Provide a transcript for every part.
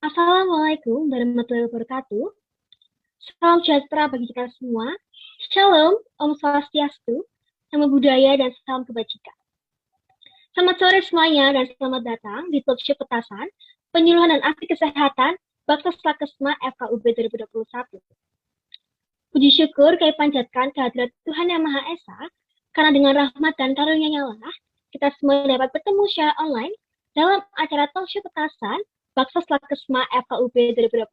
Assalamualaikum warahmatullahi wabarakatuh. Salam sejahtera bagi kita semua. Shalom, Om Swastiastu, Namo Buddhaya, dan salam kebajikan. Selamat sore semuanya dan selamat datang di Talkshow Petasan, Penyuluhan dan Akti Kesehatan, Baksos Lakesma FKUB 2021. Puji syukur kami panjatkan kehadirat Tuhan Yang Maha Esa, karena dengan rahmat dan karunia-Nya lah, kita semua dapat bertemu secara online dalam acara Talkshow Petasan, Baksos Lakesma FKUB 2021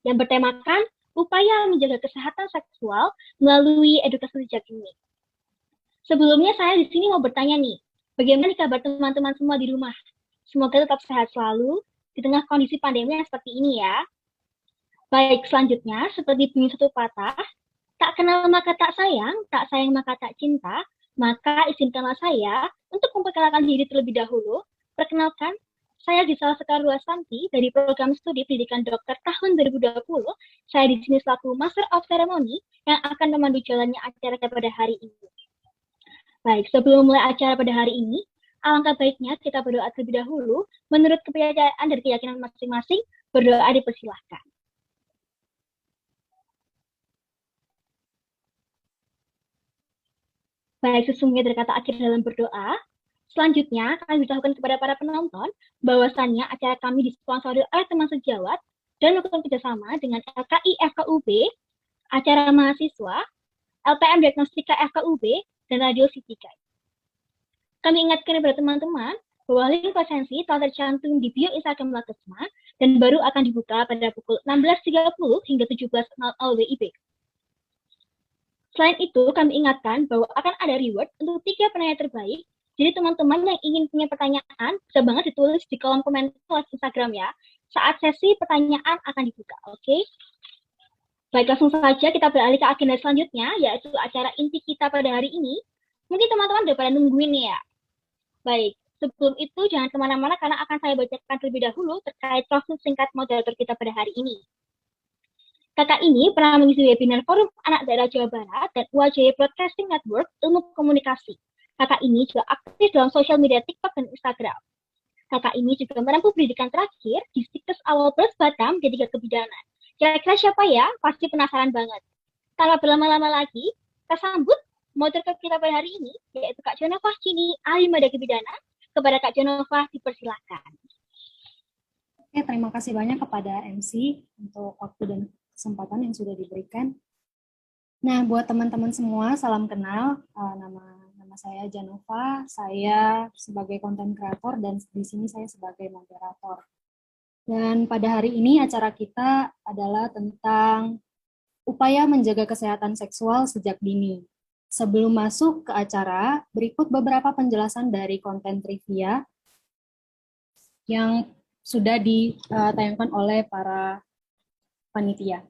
yang bertemakan upaya menjaga kesehatan seksual melalui edukasi sejak dini. Sebelumnya saya di sini mau bertanya nih, bagaimana kabar teman-teman semua di rumah? Semoga tetap sehat selalu di tengah kondisi pandemi yang seperti ini ya. Baik, selanjutnya seperti bunyi satu patah, tak kenal maka tak sayang maka tak cinta, maka izinkanlah saya untuk memperkenalkan diri terlebih dahulu. Perkenalkan, saya Gisela Sekarluasanti dari program studi pendidikan dokter tahun 2020. Saya di sini selaku Master of Ceremony yang akan memandu jalannya acara pada hari ini. Baik, sebelum mulai acara pada hari ini, alangkah baiknya kita berdoa terlebih dahulu. Menurut kepercayaan dan keyakinan masing-masing, berdoa dipersilahkan. Baik, sesungguhnya dari kata akhir dalam berdoa. Selanjutnya, kami beritahukan kepada para penonton bahwasannya acara kami disponsori oleh teman sejawat dan melakukan kerjasama dengan LKI FKUB, acara mahasiswa, LPM Diagnostika FKUB, dan Radio City Guide. Kami ingatkan kepada teman-teman bahwa link presensi telah tercantum di bio Instagram Lakesma dan baru akan dibuka pada pukul 16.30 hingga 17.00 WIB. Selain itu, kami ingatkan bahwa akan ada reward untuk 3 penanya terbaik. Jadi teman-teman yang ingin punya pertanyaan, bisa banget ditulis di kolom komentar Instagram ya. Saat sesi pertanyaan akan dibuka, oke? Baik, langsung saja kita beralih ke agenda selanjutnya, yaitu acara inti kita pada hari ini. Mungkin teman-teman udah pada nungguin nih ya. Baik, sebelum itu jangan kemana-mana karena akan saya bacakan terlebih dahulu terkait profil singkat moderator kita pada hari ini. Kakak ini pernah mengisi webinar Forum Anak Daerah Jawa Barat dan UAJ Broadcasting Network Ilmu Komunikasi. Kakak ini juga aktif dalam sosial media TikTok dan Instagram. Kakak ini juga menempuh pendidikan terakhir di Stikes Awal Plus Batam D3 Kebidanan. Kira-kira siapa ya? Pasti penasaran banget. Tanpa berlama-lama lagi, kita sambut moderator kita pada hari ini, yaitu Kak Jonova Cini, ahli media kebidanan. Kepada Kak Jonova, dipersilakan. Oke, terima kasih banyak kepada MC untuk waktu dan kesempatan yang sudah diberikan. Nah, buat teman-teman semua, salam kenal. Nama saya Janova, saya sebagai content creator dan di sini saya sebagai moderator. Dan pada hari ini acara kita adalah tentang upaya menjaga kesehatan seksual sejak dini. Sebelum masuk ke acara, berikut beberapa penjelasan dari konten trivia yang sudah ditayangkan oleh para panitia.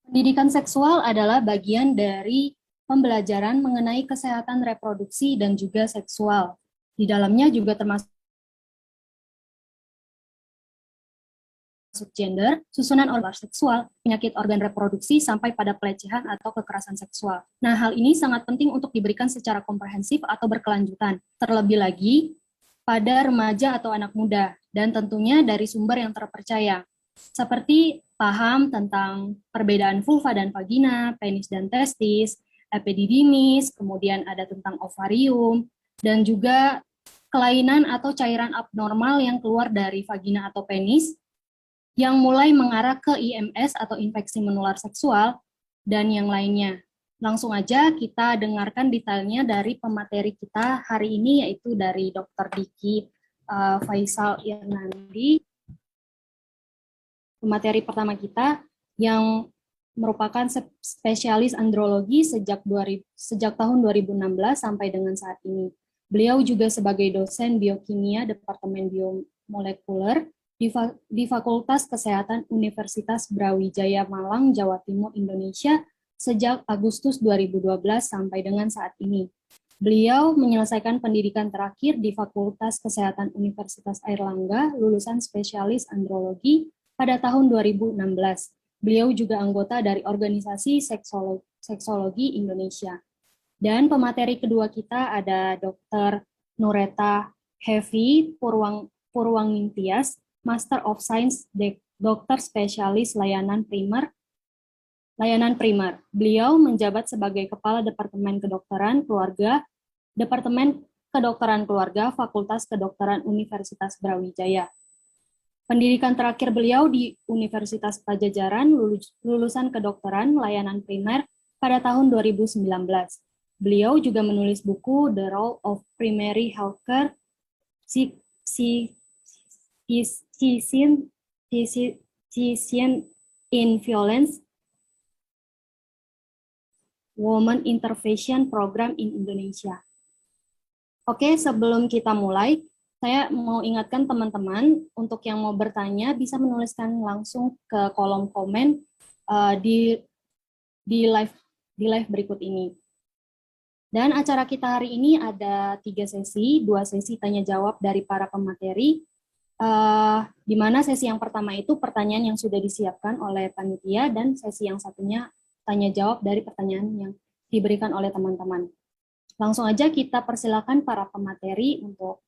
Pendidikan seksual adalah bagian dari pembelajaran mengenai kesehatan reproduksi dan juga seksual. Di dalamnya juga termasuk gender, susunan organ seksual, penyakit organ reproduksi, sampai pada pelecehan atau kekerasan seksual. Nah, hal ini sangat penting untuk diberikan secara komprehensif atau berkelanjutan, terlebih lagi pada remaja atau anak muda, dan tentunya dari sumber yang terpercaya, seperti paham tentang perbedaan vulva dan vagina, penis dan testis, epididymis, kemudian ada tentang ovarium, dan juga kelainan atau cairan abnormal yang keluar dari vagina atau penis, yang mulai mengarah ke IMS atau infeksi menular seksual, dan yang lainnya. Langsung aja kita dengarkan detailnya dari pemateri kita hari ini, yaitu dari Dr. Diki Faisal Irnandi. Pemateri pertama kita yang merupakan spesialis andrologi sejak tahun 2016 sampai dengan saat ini. Beliau juga sebagai dosen biokimia Departemen Biomolekuler di Fakultas Kesehatan Universitas Brawijaya Malang, Jawa Timur, Indonesia sejak Agustus 2012 sampai dengan saat ini. Beliau menyelesaikan pendidikan terakhir di Fakultas Kesehatan Universitas Airlangga, lulusan spesialis andrologi pada tahun 2016. Beliau juga anggota dari Organisasi Seksologi Indonesia. Dan pemateri kedua kita ada Dr. Nureta Hevi Purwangintias, Master of Science, Dokter Spesialis Layanan Primer. Beliau menjabat sebagai Kepala Departemen Kedokteran Keluarga, Fakultas Kedokteran Universitas Brawijaya. Pendidikan terakhir beliau di Universitas Pajajaran, lulusan kedokteran layanan primer pada tahun 2019. Beliau juga menulis buku The Role of Primary Healthcare, Physician in Violence, Women Intervention Program in Indonesia. Oke, sebelum kita mulai, saya mau ingatkan teman-teman untuk yang mau bertanya bisa menuliskan langsung ke kolom komen di live berikut ini. Dan acara kita hari ini ada 3 sesi, 2 sesi tanya jawab dari para pemateri, di mana sesi yang pertama itu pertanyaan yang sudah disiapkan oleh panitia dan sesi yang satunya tanya jawab dari pertanyaan yang diberikan oleh teman-teman. Langsung aja kita persilakan para pemateri untuk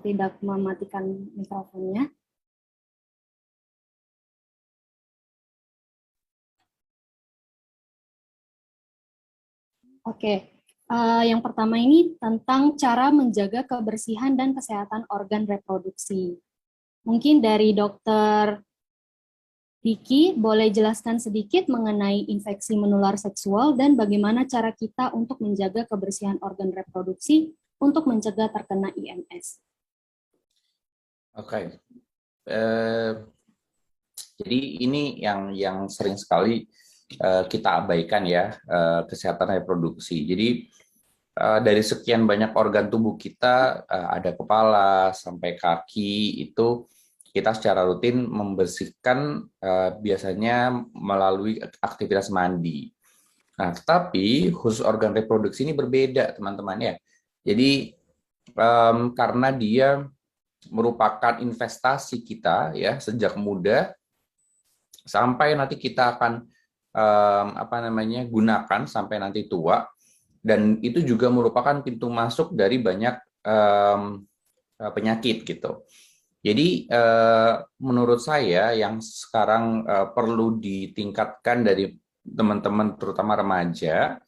tidak mematikan mikrofonnya. Oke, yang pertama ini tentang cara menjaga kebersihan dan kesehatan organ reproduksi. Mungkin dari Dokter Diki, boleh jelaskan sedikit mengenai infeksi menular seksual dan bagaimana cara kita untuk menjaga kebersihan organ reproduksi untuk mencegah terkena IMS. Oke, jadi ini yang sering sekali kita abaikan ya, kesehatan reproduksi. Jadi dari sekian banyak organ tubuh kita, ada kepala sampai kaki, itu kita secara rutin membersihkan biasanya melalui aktivitas mandi. Nah, tetapi khusus organ reproduksi ini berbeda, teman-teman ya. Jadi karena dia merupakan investasi kita ya sejak muda sampai nanti kita akan gunakan sampai nanti tua, dan itu juga merupakan pintu masuk dari banyak penyakit gitu. Jadi menurut saya yang sekarang perlu ditingkatkan dari teman-teman terutama remaja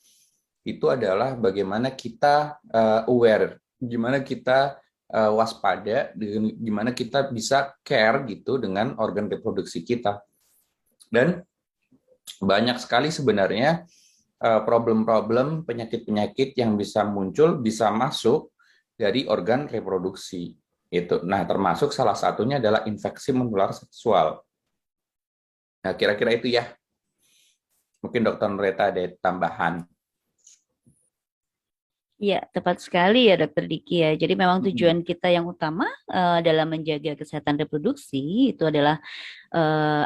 itu adalah bagaimana kita aware, gimana kita waspada, gimana kita bisa care gitu dengan organ reproduksi kita. Dan banyak sekali sebenarnya problem-problem penyakit-penyakit yang bisa muncul, bisa masuk dari organ reproduksi. Itu. Nah, termasuk salah satunya adalah infeksi menular seksual. Nah, kira-kira itu ya. Mungkin Dr. Nureta ada tambahan. Ya, tepat sekali ya Dokter Diki ya. Jadi memang tujuan kita yang utama dalam menjaga kesehatan reproduksi itu adalah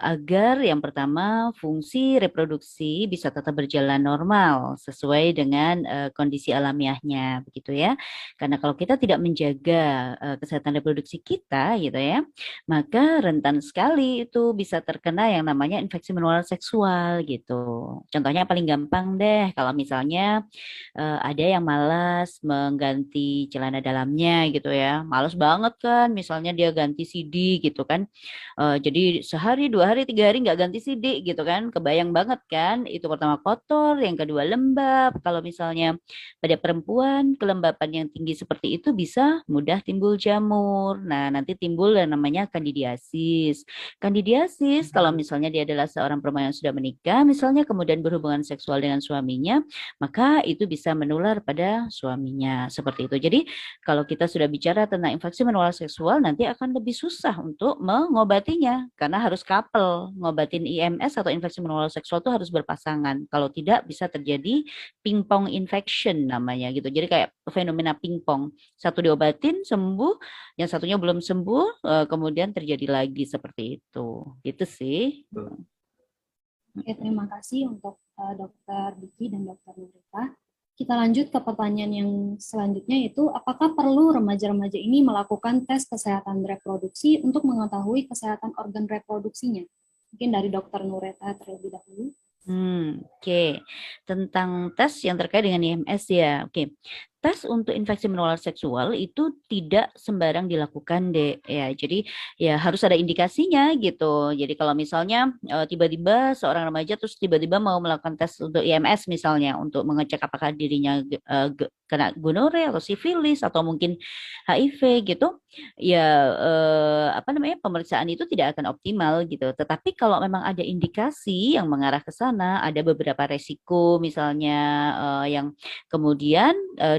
agar yang pertama fungsi reproduksi bisa tetap berjalan normal sesuai dengan kondisi alamiahnya, begitu ya. Karena kalau kita tidak menjaga kesehatan reproduksi kita, gitu ya, maka rentan sekali itu bisa terkena yang namanya infeksi menular seksual, gitu. Contohnya paling gampang deh, kalau misalnya ada yang malas mengganti celana dalamnya gitu ya, malas banget kan, misalnya dia ganti CD gitu kan, jadi sehari, 2 hari, 3 hari nggak ganti CD gitu kan, kebayang banget kan, itu pertama kotor, yang kedua lembab. Kalau misalnya pada perempuan kelembapan yang tinggi seperti itu bisa mudah timbul jamur. Nah, nanti timbul yang namanya kandidiasis. Kandidiasis kalau misalnya dia adalah seorang perempuan yang sudah menikah, misalnya kemudian berhubungan seksual dengan suaminya, maka itu bisa menular pada suaminya seperti itu. Jadi kalau kita sudah bicara tentang infeksi menular seksual, nanti akan lebih susah untuk mengobatinya karena harus couple. Ngobatin IMS atau infeksi menular seksual itu harus berpasangan. Kalau tidak bisa terjadi pingpong infection namanya gitu. Jadi kayak fenomena pingpong. Satu diobatin sembuh, yang satunya belum sembuh, kemudian terjadi lagi seperti itu. Gitu sih. Oke, terima kasih untuk Dr. Diki dan Dr. Nurita. Kita lanjut ke pertanyaan yang selanjutnya, yaitu apakah perlu remaja-remaja ini melakukan tes kesehatan reproduksi untuk mengetahui kesehatan organ reproduksinya? Mungkin dari Dr. Nureta terlebih dahulu. Oke. Tentang tes yang terkait dengan IMS ya. Oke. Tes untuk infeksi menular seksual itu tidak sembarang dilakukan deh ya. Jadi ya harus ada indikasinya gitu. Jadi kalau misalnya tiba-tiba seorang remaja terus tiba-tiba mau melakukan tes untuk IMS misalnya untuk mengecek apakah dirinya kena gonore atau sifilis atau mungkin HIV gitu, ya apa namanya pemeriksaan itu tidak akan optimal gitu. Tetapi kalau memang ada indikasi yang mengarah ke sana, ada beberapa resiko misalnya yang kemudian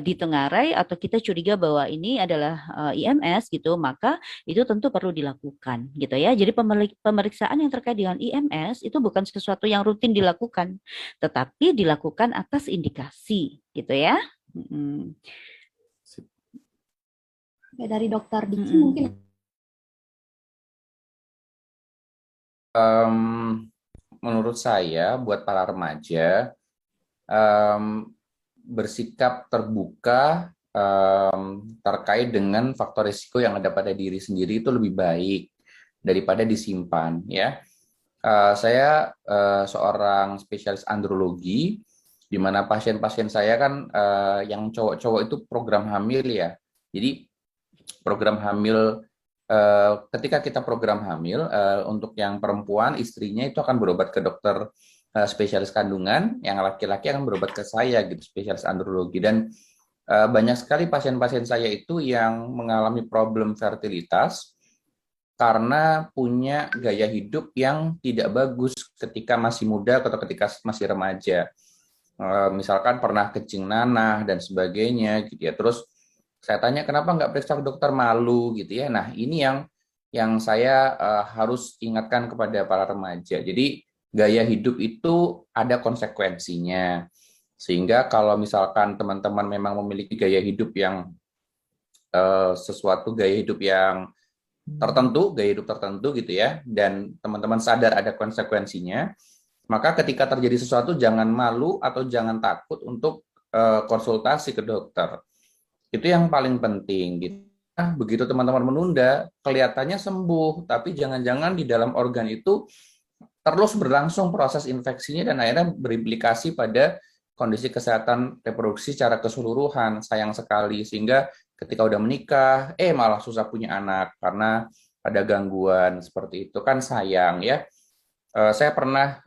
ditengarai atau kita curiga bahwa ini adalah IMS gitu, maka itu tentu perlu dilakukan gitu ya. Jadi pemeriksaan yang terkait dengan IMS itu bukan sesuatu yang rutin dilakukan, tetapi dilakukan atas indikasi gitu ya. Ya, dari Dokter Diki mungkin. Menurut saya, buat para remaja, bersikap terbuka terkait dengan faktor risiko yang ada pada diri sendiri itu lebih baik daripada disimpan. Ya, saya seorang spesialis andrologi, di mana pasien-pasien saya kan yang cowok-cowok itu program hamil ya. Jadi program hamil, ketika kita program hamil, untuk yang perempuan istrinya itu akan berobat ke dokter spesialis kandungan, yang laki-laki akan berobat ke saya gitu, spesialis andrologi. Dan banyak sekali pasien-pasien saya itu yang mengalami problem fertilitas karena punya gaya hidup yang tidak bagus ketika masih muda atau ketika masih remaja. Misalkan pernah kencing nanah dan sebagainya gitu ya. Terus saya tanya kenapa nggak periksa ke dokter, malu gitu ya. Nah ini yang saya harus ingatkan kepada para remaja. Jadi gaya hidup itu ada konsekuensinya. Sehingga kalau misalkan teman-teman memang memiliki gaya hidup yang sesuatu gaya hidup yang tertentu, gaya hidup tertentu gitu ya, dan teman-teman sadar ada konsekuensinya, maka ketika terjadi sesuatu jangan malu atau jangan takut untuk konsultasi ke dokter. Itu yang paling penting gitu. Nah, begitu teman-teman menunda, kelihatannya sembuh, tapi jangan-jangan di dalam organ itu terus berlangsung proses infeksinya dan akhirnya berimplikasi pada kondisi kesehatan reproduksi secara keseluruhan. Sayang sekali, sehingga ketika udah menikah, malah susah punya anak karena ada gangguan seperti itu, kan sayang ya. Saya pernah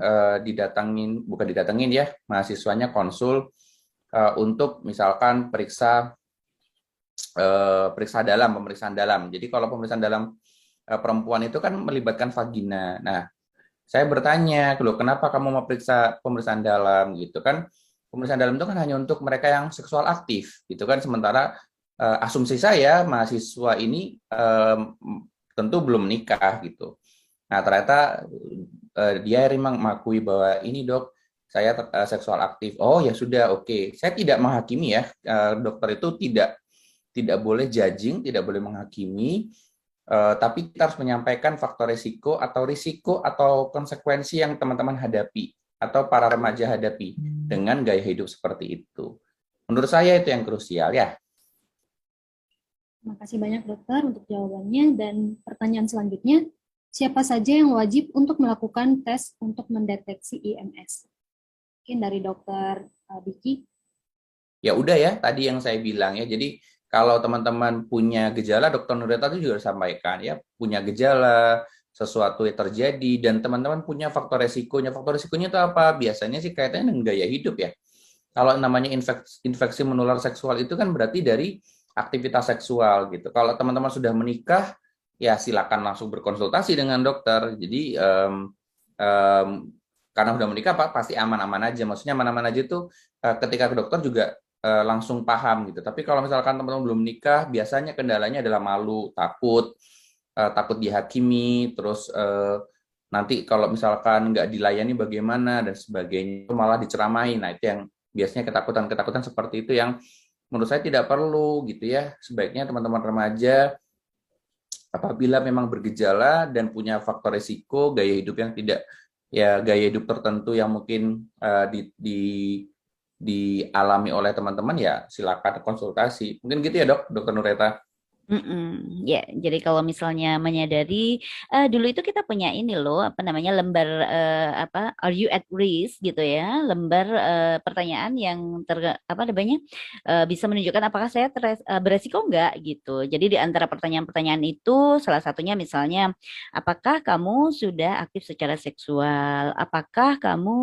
bukan didatengin ya, mahasiswanya konsul untuk misalkan pemeriksaan dalam. Jadi kalau pemeriksaan dalam perempuan itu kan melibatkan vagina. Nah, saya bertanya, loh kenapa kamu mau periksa pemeriksaan dalam gitu kan? Pemeriksaan dalam itu kan hanya untuk mereka yang seksual aktif gitu kan. Sementara asumsi saya mahasiswa ini tentu belum menikah gitu. Nah, ternyata dia memang mengakui bahwa ini dok, saya seksual aktif. Oh ya sudah, oke. Saya tidak menghakimi ya. Dokter itu tidak boleh judging, tidak boleh menghakimi, tapi kita harus menyampaikan faktor risiko atau konsekuensi yang teman-teman hadapi atau para remaja hadapi dengan gaya hidup seperti itu. Menurut saya itu yang krusial ya. Terima kasih banyak dokter untuk jawabannya. Dan pertanyaan selanjutnya, siapa saja yang wajib untuk melakukan tes untuk mendeteksi IMS? Mungkin dari dokter Diki. Ya udah ya, tadi yang saya bilang ya. Jadi kalau teman-teman punya gejala, Dokter Nureta itu juga sampaikan ya, punya gejala, sesuatu yang terjadi, dan teman-teman punya faktor resikonya. Faktor resikonya itu apa? Biasanya sih kaitannya dengan gaya hidup ya. Kalau namanya infeksi menular seksual itu kan berarti dari aktivitas seksual gitu. Kalau teman-teman sudah menikah, ya silakan langsung berkonsultasi dengan dokter. Jadi karena sudah menikah pasti aman-aman aja. Maksudnya aman-aman aja itu ketika ke dokter juga langsung paham gitu. Tapi kalau misalkan teman-teman belum menikah, biasanya kendalanya adalah malu, takut dihakimi, terus nanti kalau misalkan nggak dilayani bagaimana dan sebagainya, malah diceramain. Nah itu yang biasanya ketakutan seperti itu yang menurut saya tidak perlu gitu ya. Sebaiknya teman-teman remaja apabila memang bergejala dan punya faktor risiko gaya hidup yang tidak, ya gaya hidup tertentu yang mungkin dialami oleh teman-teman ya silakan konsultasi. Mungkin gitu ya dok, dokter Nureta. Ya, jadi kalau misalnya menyadari dulu itu kita punya ini loh, apa namanya lembar Are you at risk gitu ya, lembar pertanyaan yang apa namanya bisa menunjukkan apakah saya beresiko enggak gitu. Jadi di antara pertanyaan-pertanyaan itu salah satunya misalnya apakah kamu sudah aktif secara seksual, apakah kamu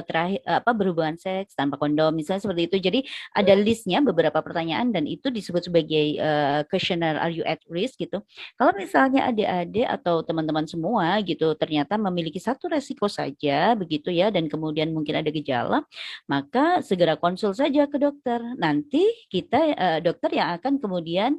terakhir berhubungan seks tanpa kondom, misalnya seperti itu. Jadi ada listnya beberapa pertanyaan dan itu disebut sebagai questionnaire Are you at risk gitu. Kalau misalnya adik-adik atau teman-teman semua gitu ternyata memiliki satu resiko saja begitu ya dan kemudian mungkin ada gejala, maka segera konsul saja ke dokter. Nanti kita dokter yang akan kemudian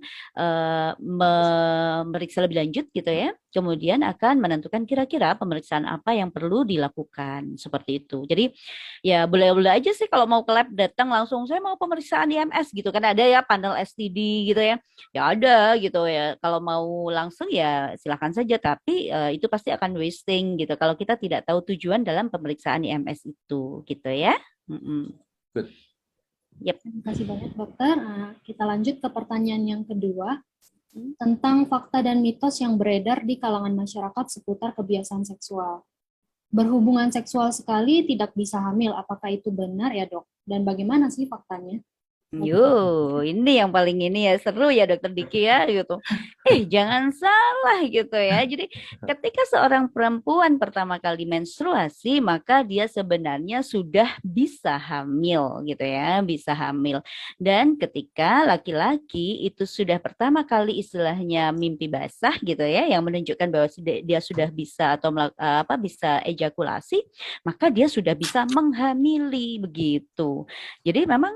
memeriksa lebih lanjut gitu ya. Kemudian akan menentukan kira-kira pemeriksaan apa yang perlu dilakukan seperti itu. Jadi ya boleh-boleh aja sih kalau mau ke lab datang langsung saya mau pemeriksaan IMS gitu kan ada ya panel STD gitu ya. Ya ada gitu ya. Kalau mau langsung ya silakan saja tapi itu pasti akan wasting gitu kalau kita tidak tahu tujuan dalam pemeriksaan IMS itu gitu ya. Good. Yep. Terima kasih banyak dokter. Kita lanjut ke pertanyaan yang kedua tentang fakta dan mitos yang beredar di kalangan masyarakat seputar kebiasaan seksual. Berhubungan seksual sekali tidak bisa hamil, apakah itu benar ya dok? Dan bagaimana sih faktanya? Ini yang paling ini ya seru ya Dokter Diki ya gitu. Jangan salah gitu ya. Jadi ketika seorang perempuan pertama kali menstruasi maka dia sebenarnya sudah bisa hamil gitu ya, bisa hamil. Dan ketika laki-laki itu sudah pertama kali istilahnya mimpi basah gitu ya, yang menunjukkan bahwa dia sudah bisa atau bisa ejakulasi, maka dia sudah bisa menghamili begitu. Jadi memang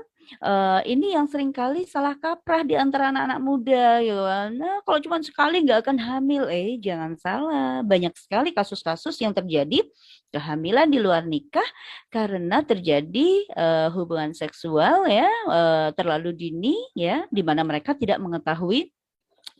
ini yang seringkali salah kaprah di antara anak-anak muda gitu. Nah, kalau cuma sekali nggak akan hamil, jangan salah. Banyak sekali kasus-kasus yang terjadi kehamilan di luar nikah karena terjadi hubungan seksual ya terlalu dini ya, di mana mereka tidak mengetahui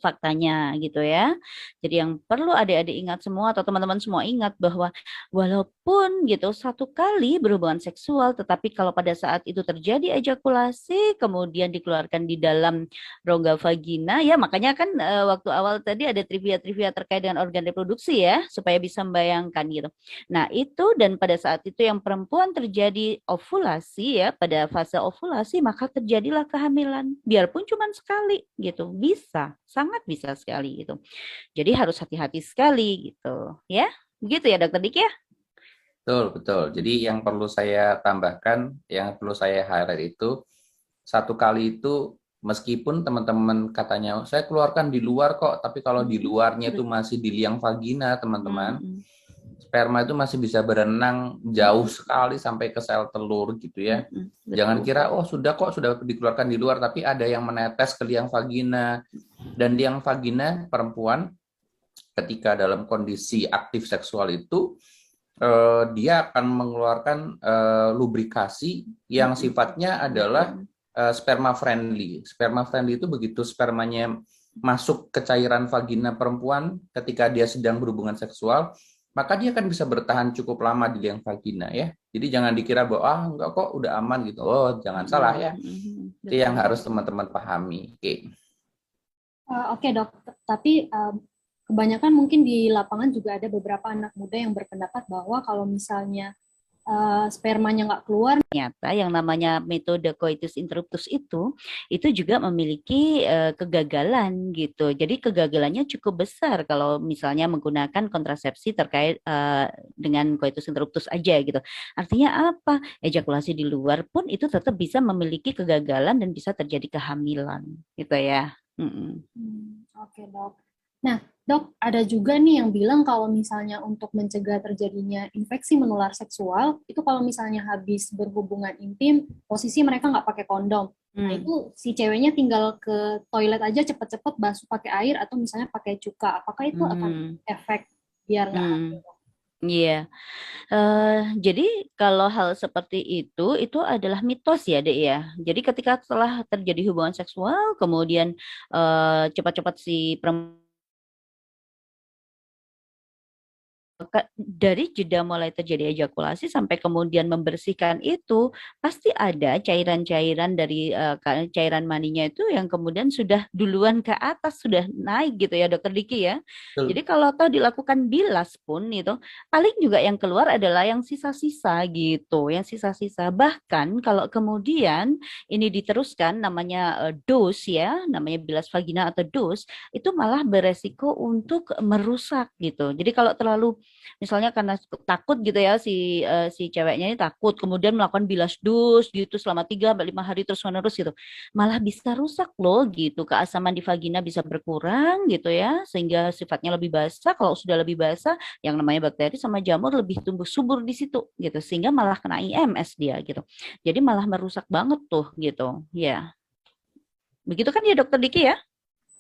faktanya gitu ya. Jadi yang perlu adik-adik ingat semua atau teman-teman semua ingat bahwa walaupun gitu satu kali berhubungan seksual tetapi kalau pada saat itu terjadi ejakulasi kemudian dikeluarkan di dalam rongga vagina ya makanya kan waktu awal tadi ada trivia-trivia terkait dengan organ reproduksi ya supaya bisa membayangkan gitu. Nah, itu dan pada saat itu yang perempuan terjadi ovulasi ya pada fase ovulasi maka terjadilah kehamilan biarpun cuma sekali gitu. Bisa sangat bisa sekali gitu. Jadi harus hati-hati sekali gitu ya. Begitu ya Dokter Dik ya? Betul. Jadi yang perlu saya tambahkan, yang perlu saya highlight itu satu kali itu meskipun teman-teman katanya saya keluarkan di luar kok, tapi kalau di luarnya itu masih di liang vagina teman-teman, sperma itu masih bisa berenang jauh sekali sampai ke sel telur gitu ya. Jangan kira sudah dikeluarkan di luar, tapi ada yang menetes ke liang vagina. Dan liang vagina perempuan ketika dalam kondisi aktif seksual itu dia akan mengeluarkan lubrikasi yang sifatnya adalah sperma friendly. Sperma friendly itu begitu spermanya masuk ke cairan vagina perempuan ketika dia sedang berhubungan seksual, maka dia akan bisa bertahan cukup lama di liang vagina ya. Jadi jangan dikira bahwa enggak kok udah aman gitu. Jangan salah ya. Itu yang harus teman-teman pahami. Oke dok, tapi kebanyakan mungkin di lapangan juga ada beberapa anak muda yang berpendapat bahwa kalau misalnya spermanya nggak keluar. Ternyata yang namanya metode coitus interruptus itu juga memiliki kegagalan gitu. Jadi kegagalannya cukup besar kalau misalnya menggunakan kontrasepsi terkait dengan coitus interruptus aja gitu. Artinya apa? Ejakulasi di luar pun itu tetap bisa memiliki kegagalan dan bisa terjadi kehamilan gitu ya. Oke dok. Nah dok, ada juga nih yang bilang kalau misalnya untuk mencegah terjadinya infeksi menular seksual, itu kalau misalnya habis berhubungan intim, posisi mereka nggak pakai kondom. Nah itu si ceweknya tinggal ke toilet aja cepet-cepet basuh pakai air atau misalnya pakai cuka. Apakah itu akan efek biar nggak hamil? Iya, jadi kalau hal seperti itu adalah mitos ya, Dek ya. Jadi ketika setelah terjadi hubungan seksual, kemudian cepat-cepat si perempuan dari jeda mulai terjadi ejakulasi sampai kemudian membersihkan itu pasti ada cairan-cairan dari cairan maninya itu yang kemudian sudah duluan ke atas, sudah naik gitu ya Dokter Diki ya. Jadi Betul. kalau toh dilakukan bilas pun itu paling juga yang keluar adalah yang sisa-sisa gitu, yang sisa-sisa. Bahkan kalau kemudian ini diteruskan namanya dos ya, namanya bilas vagina atau dos, itu malah beresiko untuk merusak gitu. Jadi kalau terlalu misalnya karena takut gitu ya si ceweknya ini takut kemudian melakukan bilas dus gitu selama 3 sampai 5 hari terus menerus gitu. Malah bisa rusak loh gitu. Keasaman di vagina bisa berkurang gitu ya sehingga sifatnya lebih basah. Kalau sudah lebih basah yang namanya bakteri sama jamur lebih tumbuh subur di situ gitu sehingga malah kena IMS dia gitu. Jadi malah merusak banget tuh gitu. Ya. Begitu kan ya Dokter Diki ya?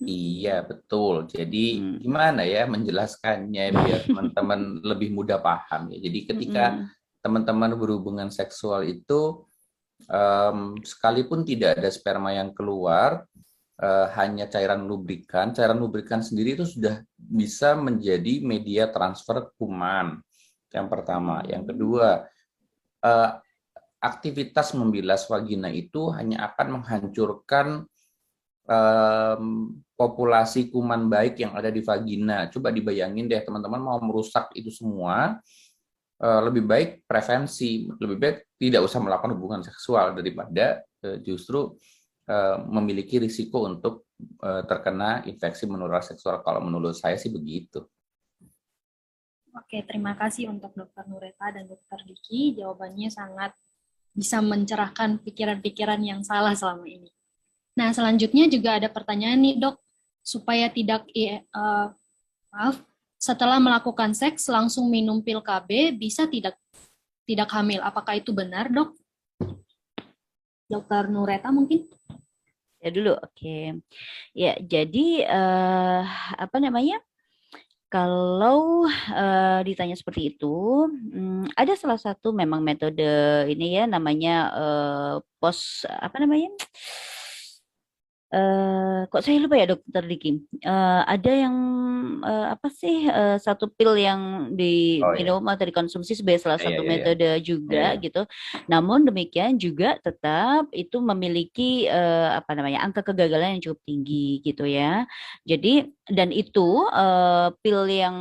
Iya, betul. Jadi Hmm. gimana ya menjelaskannya biar teman-teman lebih mudah paham ya. Jadi ketika Mm-mm. teman-teman berhubungan seksual itu sekalipun tidak ada sperma yang keluar, hanya cairan lubrikan sendiri itu sudah bisa menjadi media transfer kuman. Yang pertama, yang kedua, eh, aktivitas membilas vagina itu hanya akan menghancurkan populasi kuman baik yang ada di vagina. Coba dibayangin deh teman-teman mau merusak itu semua, lebih baik prevensi, lebih baik tidak usah melakukan hubungan seksual daripada justru memiliki risiko untuk terkena infeksi menular seksual. Kalau menurut saya sih begitu. Oke, terima kasih untuk Dr. Nureta dan Dr. Diki. Jawabannya sangat bisa mencerahkan pikiran-pikiran yang salah selama ini. Nah, selanjutnya juga ada pertanyaan nih, Dok. Supaya tidak, setelah melakukan seks langsung minum pil KB, bisa tidak hamil. Apakah itu benar, Dok? Dr. Nureta mungkin? Ya dulu, oke. Ya, jadi apa namanya? Kalau ditanya seperti itu, ada salah satu memang metode ini ya namanya apa namanya? Kok saya lupa ya Dokter Diki. Ada yang apa sih satu pil yang Oh ya, diminum atau dikonsumsi sebagai salah ya, satu ya, ya, metode ya, juga ya. gitu. Namun demikian juga tetap itu memiliki apa namanya angka kegagalan yang cukup tinggi gitu ya. Jadi dan itu pil yang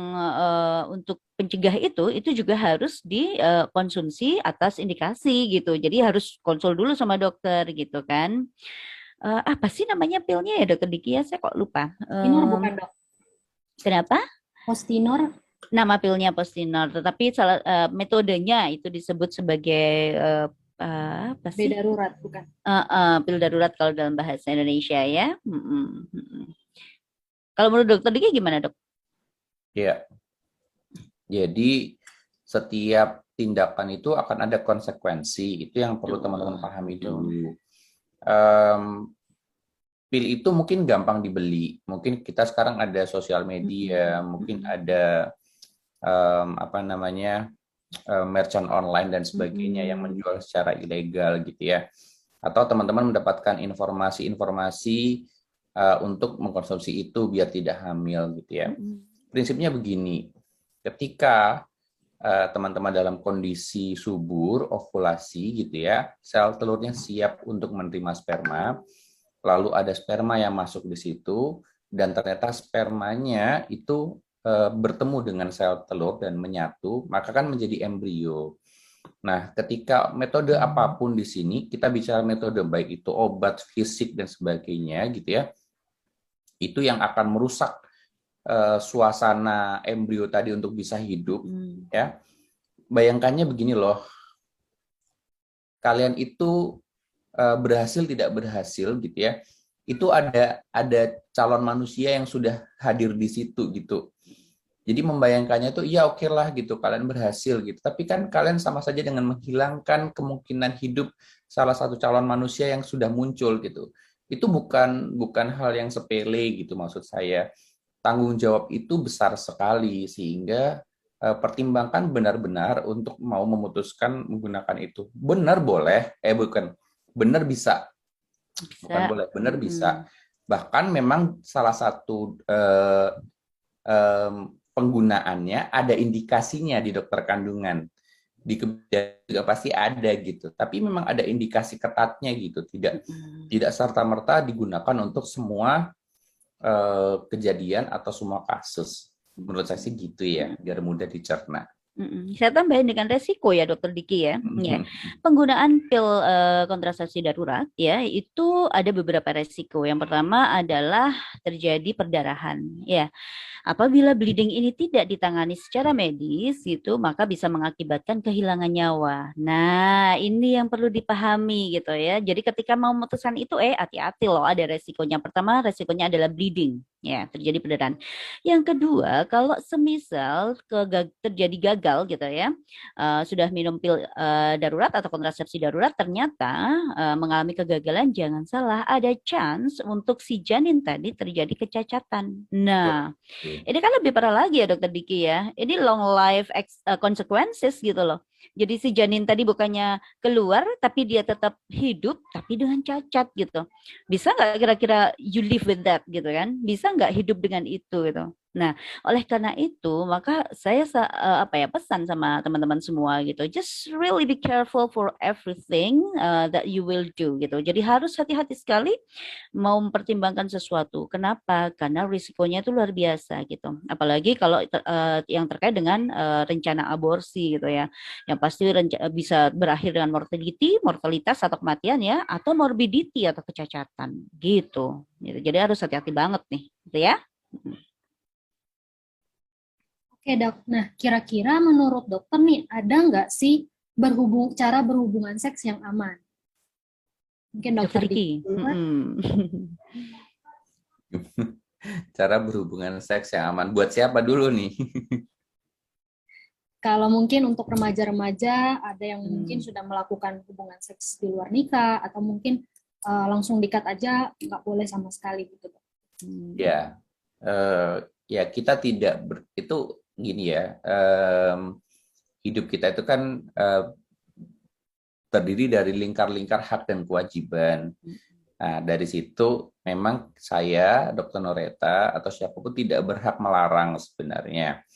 untuk pencegah itu juga harus dikonsumsi atas indikasi gitu. Jadi harus konsul dulu sama dokter gitu kan. Apa sih namanya pilnya ya Dokter Diki ya? Saya kok lupa. Postinor bukan, Dok? Kenapa? Postinor Nama pilnya Postinor, tetapi metodenya itu disebut sebagai apa B sih? darurat, bukan? Pil darurat kalau dalam bahasa Indonesia ya. Kalau menurut Dokter Diki gimana dok? Ya. Jadi setiap tindakan itu akan ada konsekuensi. Itu yang perlu teman-teman pahami dulu. Pil itu mungkin gampang dibeli. Mungkin kita sekarang ada sosial media, mungkin ada apa namanya merchant online dan sebagainya yang menjual secara ilegal gitu ya. Atau teman-teman mendapatkan informasi-informasi untuk mengkonsumsi itu biar tidak hamil gitu ya. Prinsipnya begini, ketika teman-teman dalam kondisi subur, ovulasi gitu ya, sel telurnya siap untuk menerima sperma, lalu ada sperma yang masuk di situ, dan ternyata spermanya itu bertemu dengan sel telur dan menyatu, maka kan menjadi embrio. Nah, ketika metode apapun di sini, kita bicara metode baik itu obat, fisik, dan sebagainya gitu ya, itu yang akan merusak suasana embrio tadi untuk bisa hidup ya. Bayangkannya begini loh, kalian itu berhasil tidak berhasil gitu ya, itu ada calon manusia yang sudah hadir di situ gitu. Jadi membayangkannya tuh ya oke lah gitu, kalian berhasil gitu, tapi kan kalian sama saja dengan menghilangkan kemungkinan hidup salah satu calon manusia yang sudah muncul gitu. Itu bukan hal yang sepele gitu maksud saya. Tanggung jawab itu besar sekali sehingga pertimbangkan benar-benar untuk mau memutuskan menggunakan itu. Benar boleh, benar bisa. Bukan boleh, benar bisa. Bahkan memang salah satu penggunaannya ada indikasinya di dokter kandungan, di kebijakan juga pasti ada gitu. Tapi memang ada indikasi ketatnya gitu, tidak serta-merta digunakan untuk semua kejadian atau semua kasus. Menurut saya sih gitu ya, biar mudah dicerna. Saya tambahin dengan resiko ya Dokter Diki ya. Ya. Penggunaan pil kontrasepsi darurat ya itu ada beberapa resiko. Yang pertama adalah terjadi perdarahan ya. Apabila bleeding ini tidak ditangani secara medis, gitu, maka bisa mengakibatkan kehilangan nyawa. Nah, ini yang perlu dipahami gitu ya. Jadi ketika mau memutuskan itu, hati-hati loh, ada resikonya. Pertama, resikonya adalah bleeding, ya, terjadi perdarahan. Yang kedua, kalau semisal terjadi gagal gitu ya, sudah minum pil darurat atau kontrasepsi darurat, ternyata mengalami kegagalan, jangan salah, ada chance untuk si janin tadi terjadi kecacatan. Nah, ini kan lebih parah lagi ya Dokter Diki ya. Ini long life consequences gitu loh. Jadi si janin tadi bukannya keluar, tapi dia tetap hidup, tapi dengan cacat gitu. Bisa nggak kira-kira you live with that gitu kan? Bisa nggak hidup dengan itu gitu? Nah, oleh karena itu, maka saya pesan sama teman-teman semua gitu, just really be careful for everything that you will do gitu. Jadi harus hati-hati sekali mau mempertimbangkan sesuatu. Kenapa? Karena risikonya itu luar biasa gitu. Apalagi kalau yang terkait dengan rencana aborsi gitu ya, yang pasti bisa berakhir dengan mortalitas atau kematian ya, atau morbidity atau kecacatan gitu. Jadi harus hati-hati banget nih, gitu ya. Oke dok, nah kira-kira menurut dokter nih ada nggak sih cara berhubungan seks yang aman? Mungkin dokter Diki. Cara berhubungan seks yang aman buat siapa dulu nih? Kalau mungkin untuk remaja-remaja ada yang mungkin sudah melakukan hubungan seks di luar nikah atau mungkin langsung dikat aja nggak boleh sama sekali gitu dok. Ya, ya kita tidak itu gini ya, hidup kita itu kan terdiri dari lingkar-lingkar hak dan kewajiban. Nah, dari situ memang saya, Dr. Noreta, atau siapapun tidak berhak melarang sebenarnya.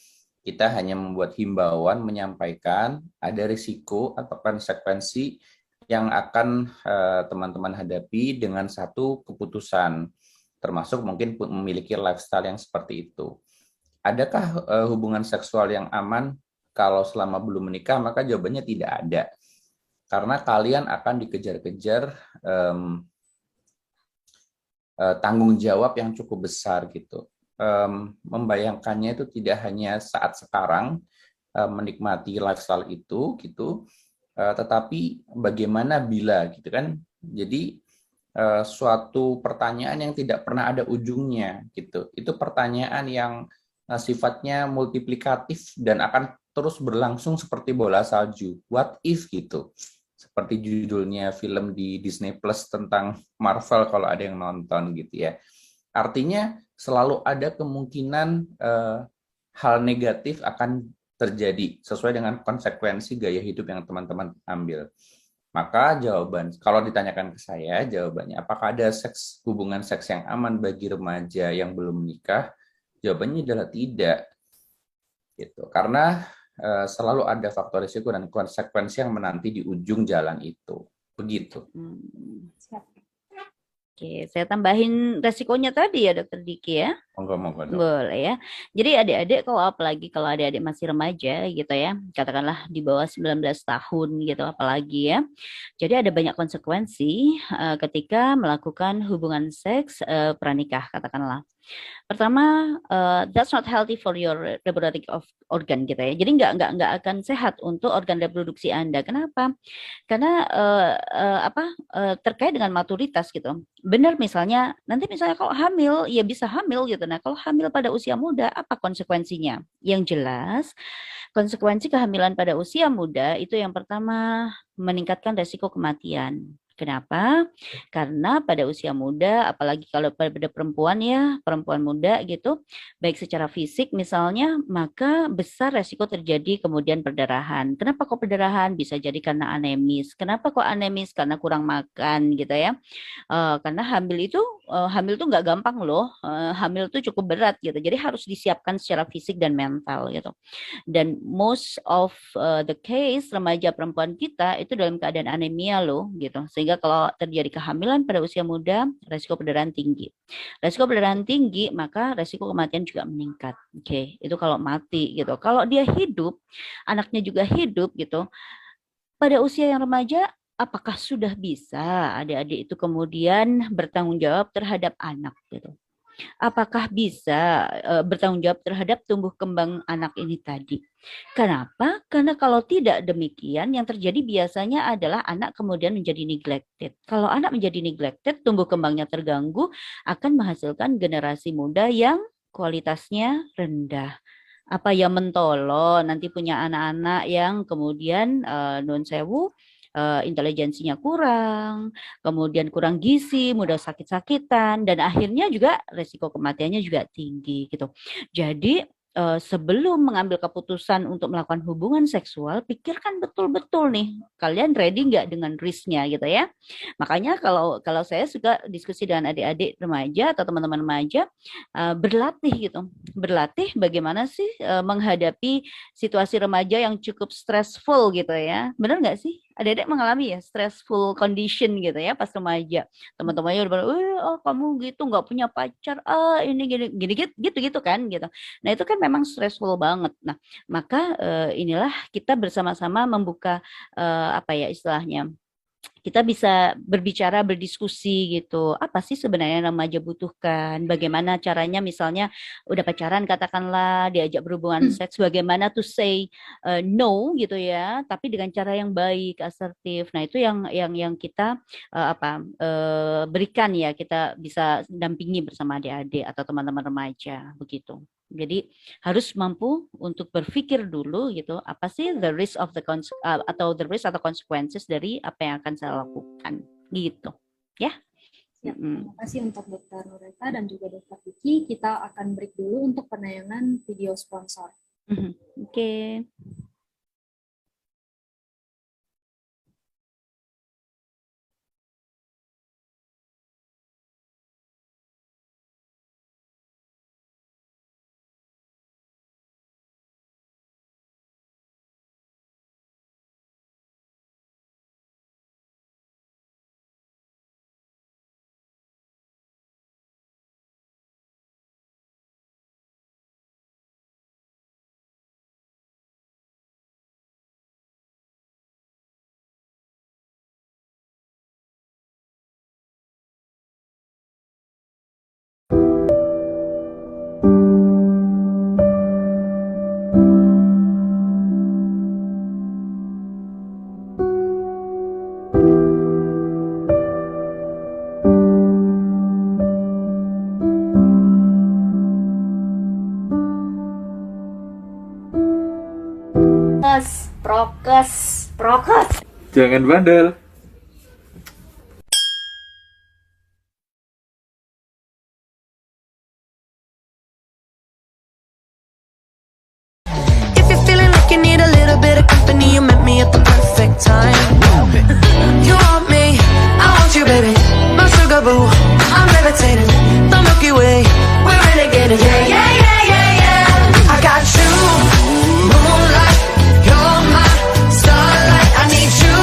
Kita hanya membuat himbauan, menyampaikan ada risiko atau konsekuensi yang akan teman-teman hadapi dengan satu keputusan, termasuk mungkin memiliki lifestyle yang seperti itu. Adakah hubungan seksual yang aman kalau selama belum menikah? Maka jawabannya tidak ada. Karena kalian akan dikejar-kejar tanggung jawab yang cukup besar gitu. Membayangkannya itu tidak hanya saat sekarang menikmati lifestyle itu gitu, tetapi bagaimana bila gitu kan. Jadi suatu pertanyaan yang tidak pernah ada ujungnya gitu. Itu pertanyaan yang sifatnya multiplikatif dan akan terus berlangsung seperti bola salju. What if gitu? Seperti judulnya film di Disney Plus tentang Marvel kalau ada yang nonton gitu ya. Artinya selalu ada kemungkinan hal negatif akan terjadi sesuai dengan konsekuensi gaya hidup yang teman-teman ambil. Maka jawaban, kalau ditanyakan ke saya, jawabannya apakah ada hubungan seks yang aman bagi remaja yang belum menikah? Jawabannya adalah tidak. Gitu. Karena selalu ada faktor risiko dan konsekuensi yang menanti di ujung jalan itu. Begitu. Oke, saya tambahin resikonya tadi ya Dokter Diki ya. Monggo, Dok. Boleh ya. Jadi adik-adik apalagi kalau adik-adik masih remaja gitu ya, katakanlah di bawah 19 tahun gitu apalagi ya. Jadi ada banyak konsekuensi ketika melakukan hubungan seks pranikah katakanlah. Pertama, that's not healthy for your reproductive organ gitu ya. Jadi nggak akan sehat untuk organ reproduksi Anda. Kenapa? Karena terkait dengan maturitas gitu. Benar misalnya kalau hamil ya bisa hamil gitu. Nah, kalau hamil pada usia muda apa konsekuensinya? Yang jelas konsekuensi kehamilan pada usia muda itu yang pertama meningkatkan resiko kematian. Kenapa? Karena pada usia muda, apalagi kalau pada perempuan ya, perempuan muda gitu, baik secara fisik misalnya, maka besar resiko terjadi kemudian perdarahan. Kenapa kok perdarahan? Bisa jadi karena anemis. Kenapa kok anemis? Karena kurang makan gitu ya. Karena hamil itu nggak gampang loh. Hamil itu cukup berat gitu. Jadi harus disiapkan secara fisik dan mental gitu. Dan most of the case remaja perempuan kita itu dalam keadaan anemia loh gitu. Sehingga kalau terjadi kehamilan pada usia muda, resiko perdarahan tinggi. Resiko perdarahan tinggi, maka resiko kematian juga meningkat. Oke, itu kalau mati gitu. Kalau dia hidup, anaknya juga hidup gitu. Pada usia yang remaja, apakah sudah bisa adik-adik itu kemudian bertanggung jawab terhadap anak gitu? Apakah bisa bertanggung jawab terhadap tumbuh kembang anak ini tadi? Kenapa? Karena kalau tidak demikian, yang terjadi biasanya adalah anak kemudian menjadi neglected. Kalau anak menjadi neglected, tumbuh kembangnya terganggu, akan menghasilkan generasi muda yang kualitasnya rendah. Apa ya mentolo, nanti punya anak-anak yang kemudian non sewu, intelijensinya kurang, kemudian kurang gizi, mudah sakit-sakitan, dan akhirnya juga resiko kematiannya juga tinggi gitu. Jadi sebelum mengambil keputusan untuk melakukan hubungan seksual, pikirkan betul-betul nih, kalian ready nggak dengan risknya gitu ya. Makanya kalau saya suka diskusi dengan adik-adik remaja atau teman-teman remaja, berlatih gitu, berlatih bagaimana sih menghadapi situasi remaja yang cukup stressful gitu ya. Benar nggak sih? Adik-adik mengalami ya stressful condition gitu ya pas remaja. Teman-temannya udah bilang, oh kamu gitu nggak punya pacar, ini gini gitu kan gitu. Nah itu kan memang stressful banget. Nah maka inilah kita bersama-sama membuka apa ya istilahnya, kita bisa berbicara, berdiskusi gitu. Apa sih sebenarnya yang remaja butuhkan? Bagaimana caranya misalnya udah pacaran katakanlah, diajak berhubungan seks, bagaimana to say no gitu ya, tapi dengan cara yang baik, asertif. Nah, itu yang kita berikan ya, kita bisa dampingi bersama adik-adik atau teman-teman remaja begitu. Jadi harus mampu untuk berpikir dulu gitu, apa sih the risk atau consequences dari apa yang akan saya lakukan gitu ya. Ya, terima kasih untuk Dr. Nureta dan juga Dr. Vicky. Kita akan break dulu untuk penayangan video sponsor. Oke. Prokes. Jangan bandel. If you're feeling like you need a little bit of company, you met me at the perfect time. You want me, I want you, baby. My sugar boo, I'm levitating. The Milky Way, we're renegading. Yeah. I got you, moonlight, you're my starlight. I need you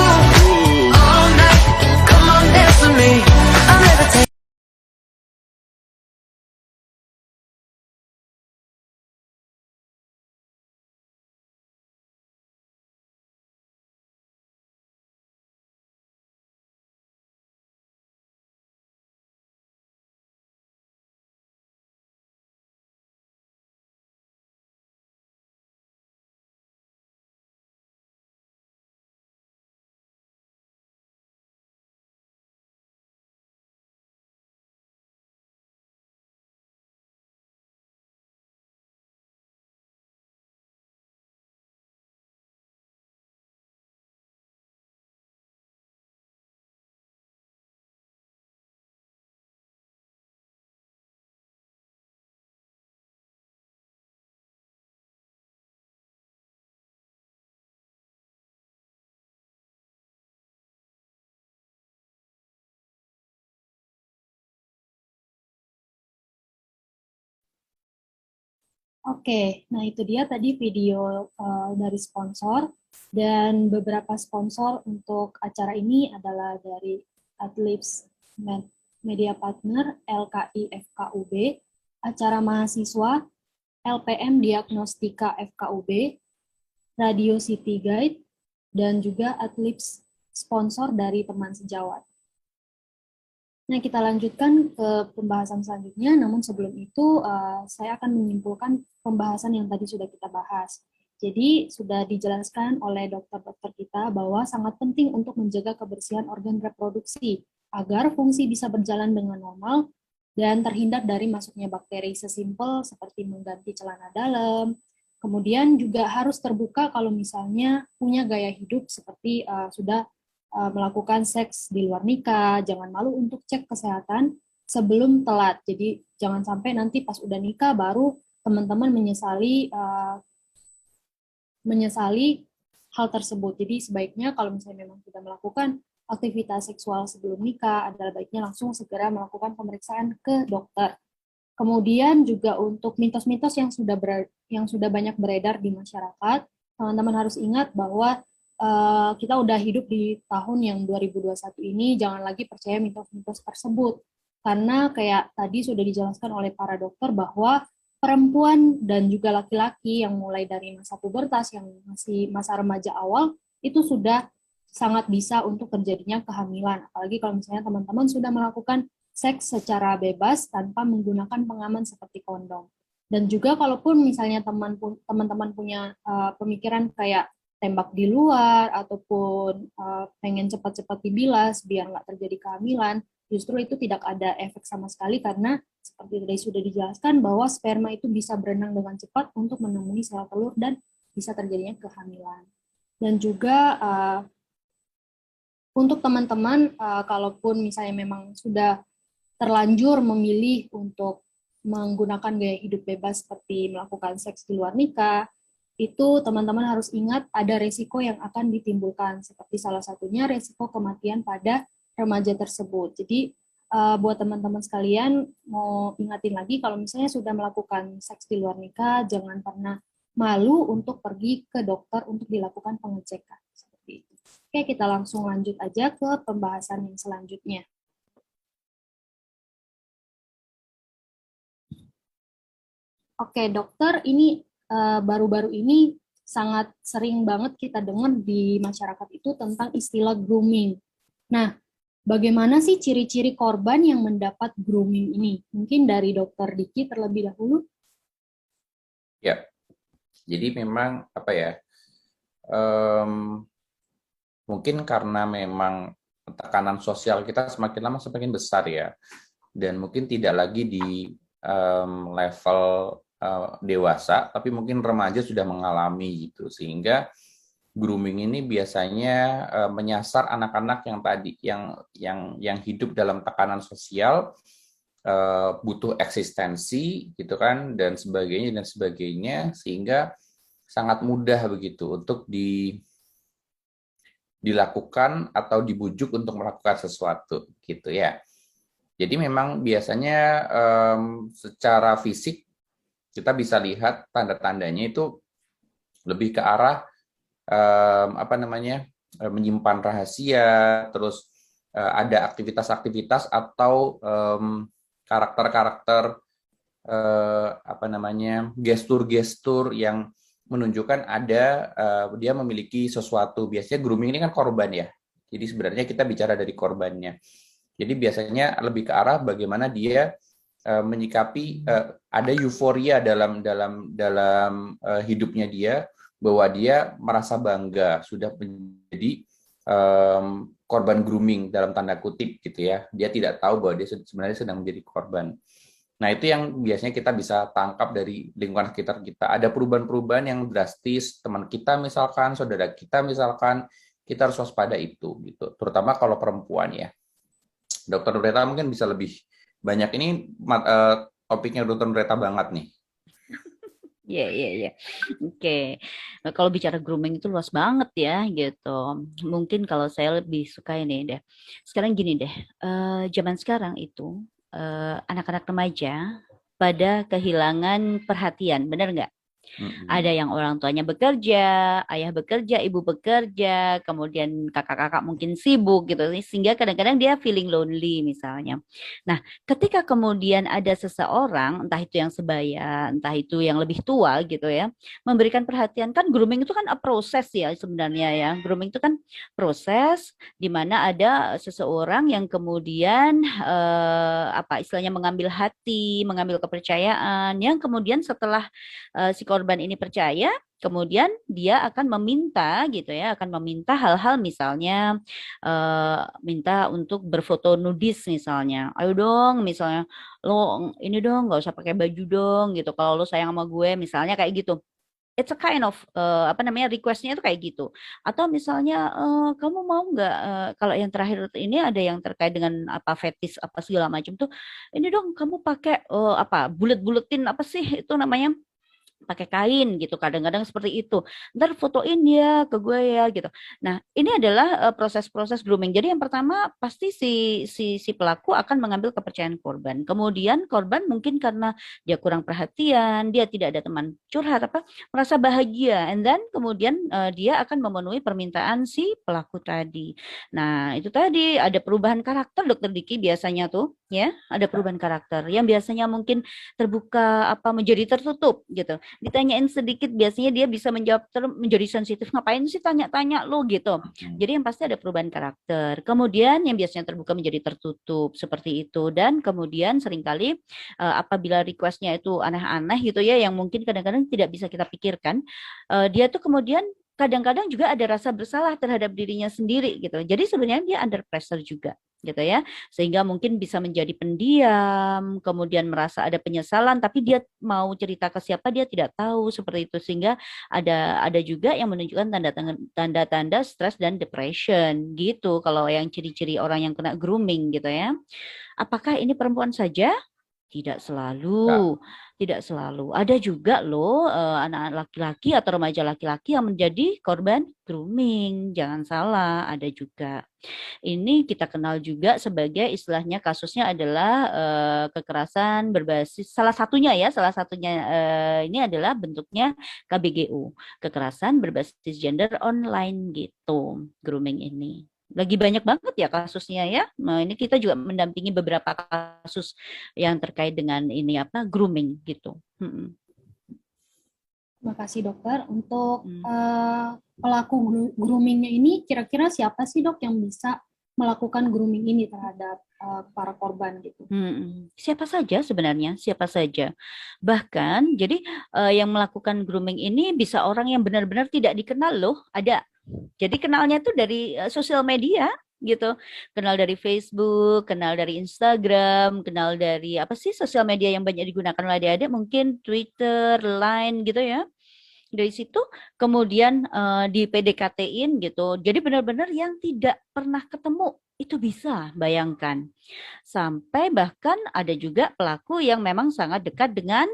Oke, nah itu dia tadi video dari sponsor, dan beberapa sponsor untuk acara ini adalah dari Adlibs Media Partner, LKI FKUB, acara mahasiswa, LPM Diagnostika FKUB, Radio City Guide, dan juga Adlibs sponsor dari teman sejawat. Nah, kita lanjutkan ke pembahasan selanjutnya, namun sebelum itu saya akan menyimpulkan pembahasan yang tadi sudah kita bahas. Jadi, sudah dijelaskan oleh dokter-dokter kita bahwa sangat penting untuk menjaga kebersihan organ reproduksi agar fungsi bisa berjalan dengan normal dan terhindar dari masuknya bakteri, sesimpel seperti mengganti celana dalam. Kemudian juga harus terbuka kalau misalnya punya gaya hidup seperti sudah melakukan seks di luar nikah, jangan malu untuk cek kesehatan sebelum telat. Jadi jangan sampai nanti pas udah nikah baru teman-teman menyesali hal tersebut. Jadi sebaiknya kalau misalnya memang sudah melakukan aktivitas seksual sebelum nikah, adalah baiknya langsung segera melakukan pemeriksaan ke dokter. Kemudian juga untuk mitos-mitos yang sudah banyak beredar di masyarakat, teman-teman harus ingat bahwa kita udah hidup di tahun yang 2021 ini, jangan lagi percaya mitos-mitos tersebut. Karena kayak tadi sudah dijelaskan oleh para dokter bahwa perempuan dan juga laki-laki yang mulai dari masa pubertas, yang masih masa remaja awal, itu sudah sangat bisa untuk terjadinya kehamilan. Apalagi kalau misalnya teman-teman sudah melakukan seks secara bebas tanpa menggunakan pengaman seperti kondom. Dan juga kalaupun misalnya teman-teman punya pemikiran kayak tembak di luar ataupun pengen cepat-cepat dibilas biar nggak terjadi kehamilan, justru itu tidak ada efek sama sekali karena seperti tadi sudah dijelaskan bahwa sperma itu bisa berenang dengan cepat untuk menemui sel telur dan bisa terjadinya kehamilan. Dan juga untuk teman-teman kalaupun misalnya memang sudah terlanjur memilih untuk menggunakan gaya hidup bebas seperti melakukan seks di luar nikah, itu teman-teman harus ingat ada resiko yang akan ditimbulkan, seperti salah satunya resiko kematian pada remaja tersebut. Jadi buat teman-teman sekalian, mau ingatin lagi kalau misalnya sudah melakukan seks di luar nikah, jangan pernah malu untuk pergi ke dokter untuk dilakukan pengecekan. Seperti itu. Oke, kita langsung lanjut aja ke pembahasan yang selanjutnya. Oke, dokter, ini baru-baru ini sangat sering banget kita dengar di masyarakat itu tentang istilah grooming. Nah, bagaimana sih ciri-ciri korban yang mendapat grooming ini? Mungkin dari Dokter Diki terlebih dahulu. Ya, jadi memang apa ya? Mungkin karena memang tekanan sosial kita semakin lama semakin besar ya, dan mungkin tidak lagi di level dewasa, tapi mungkin remaja sudah mengalami gitu, sehingga grooming ini biasanya menyasar anak-anak yang tadi yang hidup dalam tekanan sosial, butuh eksistensi gitu kan, dan sebagainya, sehingga sangat mudah begitu untuk dilakukan atau dibujuk untuk melakukan sesuatu gitu ya. Jadi memang biasanya secara fisik kita bisa lihat tanda-tandanya itu lebih ke arah menyimpan rahasia, terus ada aktivitas-aktivitas atau karakter-karakter gestur-gestur yang menunjukkan ada dia memiliki sesuatu. Biasanya grooming ini kan korban ya. Jadi sebenarnya kita bicara dari korbannya. Jadi biasanya lebih ke arah bagaimana dia menyikapi ada euforia dalam hidupnya dia, bahwa dia merasa bangga sudah menjadi korban grooming dalam tanda kutip gitu ya. Dia tidak tahu bahwa dia sebenarnya sedang menjadi korban. Nah, itu yang biasanya kita bisa tangkap dari lingkungan sekitar kita. Ada perubahan-perubahan yang drastis, teman kita misalkan, saudara kita misalkan, kita harus waspada itu gitu. Terutama kalau perempuan ya. Dokter Nureta mungkin bisa lebih banyak, ini topiknya Dokter Nureta banget nih. Iya. Oke. Nah, kalau bicara grooming itu luas banget ya, gitu. Mungkin kalau saya lebih suka ini deh. Sekarang gini deh, zaman sekarang itu anak-anak remaja pada kehilangan perhatian, benar nggak? Ada yang orang tuanya bekerja, ayah bekerja, ibu bekerja, kemudian kakak-kakak mungkin sibuk gitu, sehingga kadang-kadang dia feeling lonely misalnya. Nah, ketika kemudian ada seseorang, entah itu yang sebaya, entah itu yang lebih tua gitu ya, memberikan perhatian, kan grooming itu kan a proses ya sebenarnya ya. Grooming itu kan proses di mana ada seseorang yang kemudian apa istilahnya mengambil hati, mengambil kepercayaan, yang kemudian setelah si korban ini percaya, kemudian dia akan meminta gitu ya, akan meminta hal-hal misalnya minta untuk berfoto nudis misalnya. Ayo dong misalnya lo ini dong nggak usah pakai baju dong gitu. Kalau lo sayang sama gue misalnya kayak gitu. It's a kind of apa namanya requestnya itu kayak gitu. Atau misalnya kamu mau nggak kalau yang terakhir ini ada yang terkait dengan apa fetis apa segala macam tuh. Ini dong kamu pakai apa bulet-buletin apa sih itu namanya pakai kain gitu kadang-kadang seperti itu ntar fotoin ya ke gue ya gitu. Nah ini adalah proses-proses grooming. Jadi yang pertama pasti si pelaku akan mengambil kepercayaan korban, kemudian korban mungkin karena dia kurang perhatian, dia tidak ada teman curhat apa merasa bahagia, and then kemudian dia akan memenuhi permintaan si pelaku tadi. Nah itu tadi ada perubahan karakter dokter Diki biasanya tuh ya, ada perubahan karakter yang biasanya mungkin terbuka apa menjadi tertutup gitu. Ditanyain sedikit biasanya dia bisa menjawab menjadi sensitif, ngapain sih tanya-tanya lo gitu. Jadi yang pasti ada perubahan karakter. Kemudian yang biasanya terbuka menjadi tertutup seperti itu, dan kemudian seringkali apabila requestnya itu aneh-aneh gitu ya yang mungkin kadang-kadang tidak bisa kita pikirkan, dia tuh kemudian kadang-kadang juga ada rasa bersalah terhadap dirinya sendiri gitu. Jadi sebenarnya dia under pressure juga gitu ya, sehingga mungkin bisa menjadi pendiam, kemudian merasa ada penyesalan, tapi dia mau cerita ke siapa dia tidak tahu seperti itu, sehingga ada juga yang menunjukkan tanda-tanda stres dan depression gitu. Kalau yang ciri-ciri orang yang kena grooming gitu ya. Apakah ini perempuan saja? Tidak selalu, tidak selalu. Ada juga loh anak-anak laki-laki atau remaja laki-laki yang menjadi korban grooming. Jangan salah, ada juga. Ini kita kenal juga sebagai istilahnya kasusnya adalah kekerasan berbasis salah satunya ini adalah bentuknya KBGU, kekerasan berbasis gender online gitu, grooming ini. Lagi banyak banget ya kasusnya ya. Nah, ini kita juga mendampingi beberapa kasus yang terkait dengan ini apa grooming gitu. Terima kasih dokter. Untuk pelaku groomingnya ini kira-kira siapa sih dok yang bisa melakukan grooming ini terhadap para korban gitu? Siapa saja sebenarnya, siapa saja. Bahkan jadi yang melakukan grooming ini bisa orang yang benar-benar tidak dikenal loh, ada. Jadi kenalnya tuh dari sosial media gitu, kenal dari Facebook, kenal dari Instagram, kenal dari apa sih sosial media yang banyak digunakan oleh adik-adik, mungkin Twitter, Line gitu ya. Dari situ kemudian di PDKT-in gitu. Jadi benar-benar yang tidak pernah ketemu itu bisa, bayangkan. Sampai bahkan ada juga pelaku yang memang sangat dekat dengan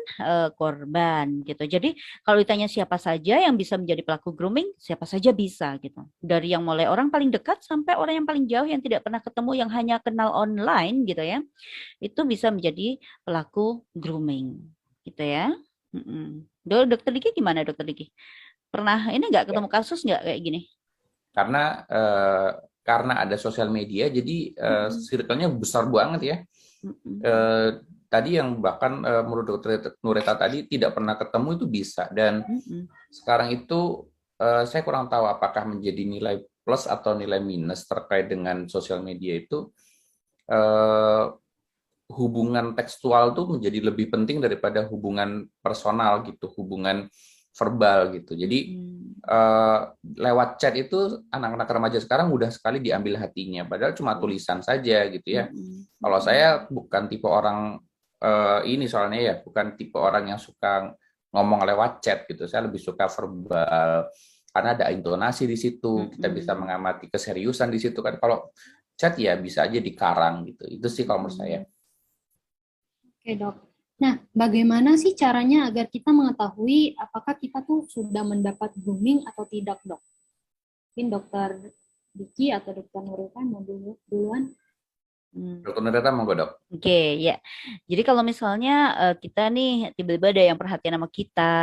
korban gitu. Jadi kalau ditanya siapa saja yang bisa menjadi pelaku grooming, siapa saja bisa gitu. Dari yang mulai orang paling dekat sampai orang yang paling jauh yang tidak pernah ketemu, yang hanya kenal online gitu ya. Itu bisa menjadi pelaku grooming gitu ya. Dokter Diki gimana dokter Diki? Pernah ini nggak ketemu kasus nggak kayak gini? Karena ada sosial media, jadi circle-nya besar banget ya. Tadi yang bahkan menurut Dokter Nureta tadi tidak pernah ketemu itu bisa, dan sekarang itu saya kurang tahu apakah menjadi nilai plus atau nilai minus terkait dengan sosial media itu. Hubungan tekstual tuh menjadi lebih penting daripada hubungan personal gitu, hubungan verbal gitu. Jadi lewat chat itu anak-anak remaja sekarang mudah sekali diambil hatinya, padahal cuma tulisan saja gitu ya. Kalau saya bukan tipe orang ini soalnya ya, bukan tipe orang yang suka ngomong lewat chat gitu. Saya lebih suka verbal karena ada intonasi di situ, kita bisa mengamati keseriusan di situ kan. Kalau chat ya bisa aja dikarang gitu. Itu sih kalau menurut saya. Oke dok. Nah, bagaimana sih caranya agar kita mengetahui apakah kita tuh sudah mendapat grooming atau tidak dok? Mungkin dokter Diki atau dokter Nurita mau duluan? Dokter Nureta monggo dok. Oke, ya. Jadi kalau misalnya kita nih tiba-tiba ada yang perhatian sama kita,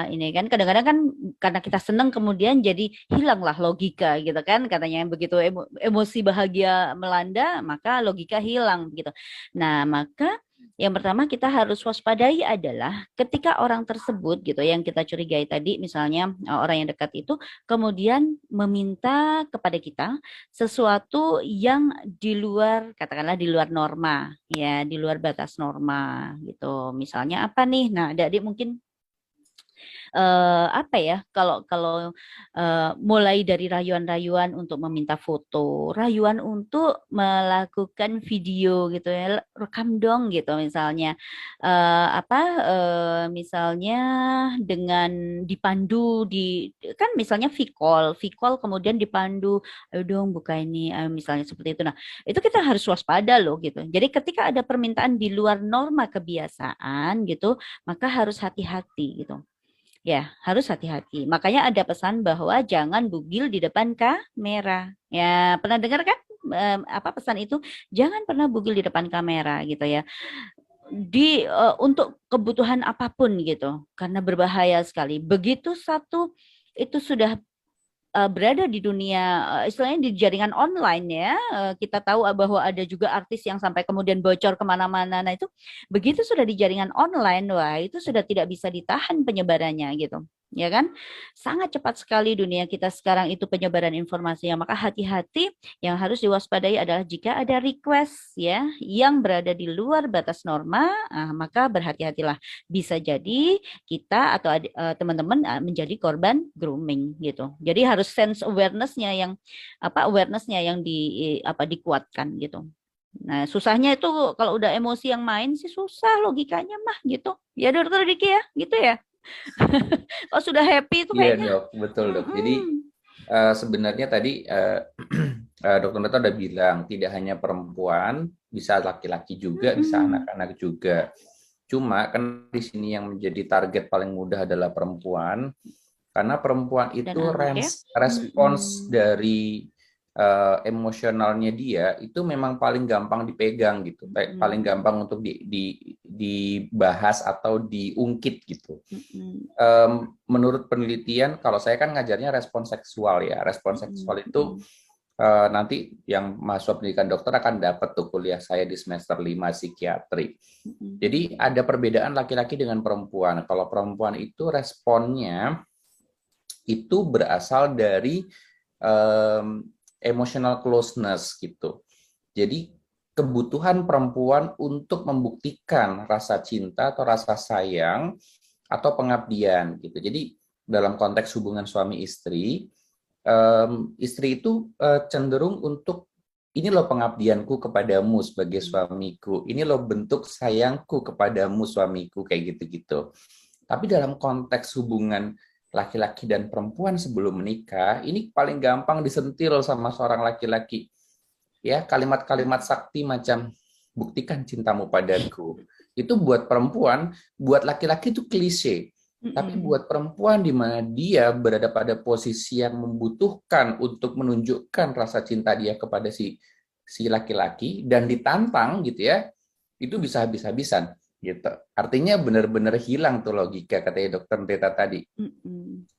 ini kan kadang-kadang kan karena kita seneng kemudian jadi hilanglah logika gitu kan, katanya begitu emosi bahagia melanda maka logika hilang gitu. Nah, maka yang pertama kita harus waspadai adalah ketika orang tersebut gitu yang kita curigai tadi, misalnya orang yang dekat itu kemudian meminta kepada kita sesuatu yang di luar, katakanlah di luar norma, ya di luar batas norma gitu. Misalnya apa nih? Nah, adik-adik mungkin apa ya, kalau kalau mulai dari rayuan-rayuan untuk meminta foto, rayuan untuk melakukan video gitu ya, rekam dong gitu misalnya. Misalnya dengan dipandu kan misalnya V-call kemudian dipandu, ayo dong buka ini, misalnya seperti itu. Nah, itu kita harus waspada loh gitu. Jadi ketika ada permintaan di luar norma kebiasaan gitu, maka harus hati-hati gitu. Ya, harus hati-hati. Makanya ada pesan bahwa jangan bugil di depan kamera. Ya, pernah dengar kan apa pesan itu? Jangan pernah bugil di depan kamera gitu ya. Untuk kebutuhan apapun gitu, karena berbahaya sekali. Begitu satu itu sudah berada di dunia istilahnya di jaringan online ya, kita tahu bahwa ada juga artis yang sampai kemudian bocor kemana-mana. Nah itu begitu sudah di jaringan online, wah itu sudah tidak bisa ditahan penyebarannya gitu, ya kan? Sangat cepat sekali dunia kita sekarang itu penyebaran informasinya. Maka hati-hati, yang harus diwaspadai adalah jika ada request ya yang berada di luar batas norma, maka berhati-hatilah. Bisa jadi kita atau teman-teman menjadi korban grooming gitu. Jadi harus sense awareness-nya yang dikuatkan gitu. Nah, susahnya itu kalau udah emosi yang main sih susah logikanya mah gitu. Ya Dokter Diki ya, gitu ya. Kalau sudah happy itu Iya kayaknya. dok, betul dok. Jadi sebenarnya tadi Dokter Nureta udah bilang tidak hanya perempuan, bisa laki-laki juga, bisa anak-anak juga. Cuma kan di sini yang menjadi target paling mudah adalah perempuan, karena perempuan itu anak, ya? respons dari emosionalnya dia itu memang paling gampang dipegang gitu, paling gampang untuk dibahas atau diungkit gitu. Menurut penelitian, kalau saya kan ngajarnya respons seksual ya, respons seksual itu nanti yang mahasiswa pendidikan dokter akan dapat tuh kuliah saya di semester 5 psikiatri. Jadi ada perbedaan laki-laki dengan perempuan. Kalau perempuan itu responnya itu berasal dari emotional closeness gitu. Jadi kebutuhan perempuan untuk membuktikan rasa cinta atau rasa sayang atau pengabdian gitu. Jadi dalam konteks hubungan suami istri, istri itu cenderung untuk ini loh pengabdianku kepadamu sebagai suamiku, ini loh bentuk sayangku kepadamu suamiku, kayak gitu-gitu. Tapi dalam konteks hubungan laki-laki dan perempuan sebelum menikah, ini paling gampang disentil sama seorang laki-laki. Ya, kalimat-kalimat sakti macam buktikan cintamu padaku. Itu buat perempuan, buat laki-laki itu klise. Tapi buat perempuan di mana dia berada pada posisi yang membutuhkan untuk menunjukkan rasa cinta dia kepada si laki-laki dan ditantang gitu ya, itu bisa habis-habisan gitu. Artinya benar-benar hilang tuh logika, katanya Dokter Nureta tadi.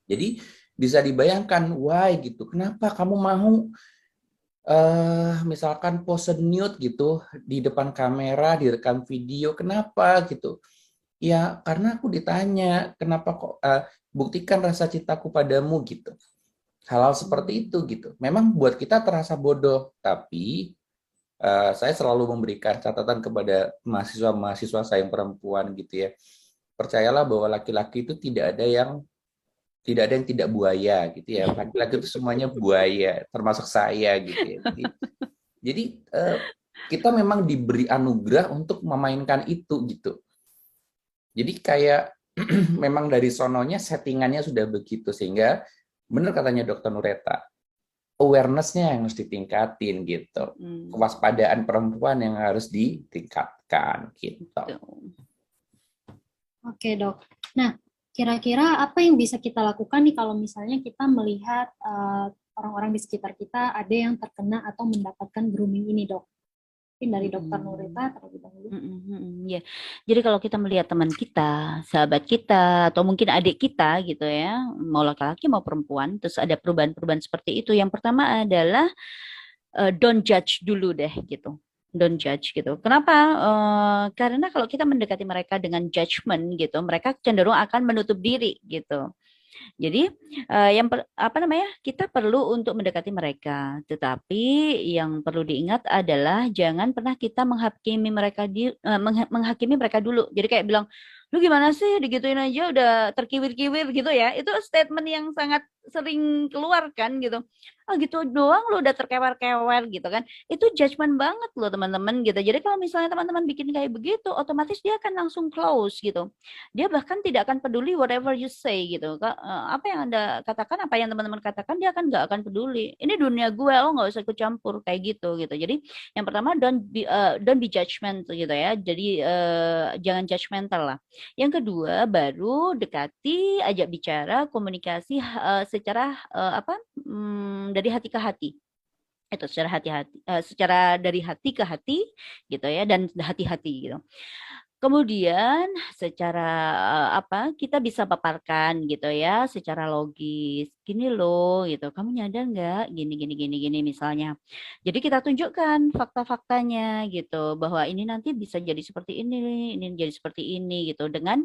Jadi bisa dibayangkan, why gitu, kenapa kamu mau misalkan pose nude gitu di depan kamera, direkam video, kenapa gitu? Ya karena aku ditanya, kenapa kok buktikan rasa cintaku padamu gitu. Hal-hal seperti itu gitu. Memang buat kita terasa bodoh, tapi saya selalu memberikan catatan kepada mahasiswa-mahasiswa saya yang perempuan gitu ya. Percayalah bahwa laki-laki itu tidak ada yang tidak buaya gitu ya. Laki-laki itu semuanya buaya, termasuk saya gitu ya. Jadi kita memang diberi anugerah untuk memainkan itu gitu. Jadi kayak memang dari sononya settingannya sudah begitu, sehingga benar katanya Dokter Nureta, awareness-nya yang harus ditingkatin gitu. Kewaspadaan perempuan yang harus ditingkatkan gitu. Oke dok. Nah, kira-kira apa yang bisa kita lakukan nih kalau misalnya kita melihat orang-orang di sekitar kita ada yang terkena atau mendapatkan grooming ini dok? Mungkin dari Dokter Nurita terlebih dahulu. Ya. Jadi kalau kita melihat teman kita, sahabat kita, atau mungkin adik kita gitu ya, mau laki-laki mau perempuan, terus ada perubahan-perubahan seperti itu. Yang pertama adalah don't judge dulu deh gitu. Don't judge gitu. Kenapa? Karena kalau kita mendekati mereka dengan judgment gitu, mereka cenderung akan menutup diri gitu. Jadi kita perlu untuk mendekati mereka, tetapi yang perlu diingat adalah jangan pernah kita menghakimi mereka dulu. Jadi kayak bilang, lu gimana sih digituin aja udah terkiwir-kiwir gitu ya. Itu statement yang sangat sering keluar kan gitu. Oh gitu doang lu udah terkewer-kewer gitu kan. Itu judgment banget loh teman-teman gitu. Jadi kalau misalnya teman-teman bikin kayak begitu, otomatis dia akan langsung close gitu. Dia bahkan tidak akan peduli whatever you say gitu. Apa yang Anda katakan, apa yang teman-teman katakan, dia akan nggak akan peduli. Ini dunia gue, lo nggak usah ikut campur kayak gitu. Jadi yang pertama don't be judgmental gitu ya. Jadi jangan judgmental lah. Yang kedua baru dekati, ajak bicara, komunikasi secara dari hati ke hati. Itu secara dari hati ke hati gitu ya, dan hati-hati gitu. Kemudian secara kita bisa paparkan gitu ya, secara logis. Gini loh gitu. Kamu nyadar nggak? Gini misalnya. Jadi kita tunjukkan fakta-faktanya gitu, bahwa ini nanti bisa jadi seperti ini jadi seperti ini gitu, dengan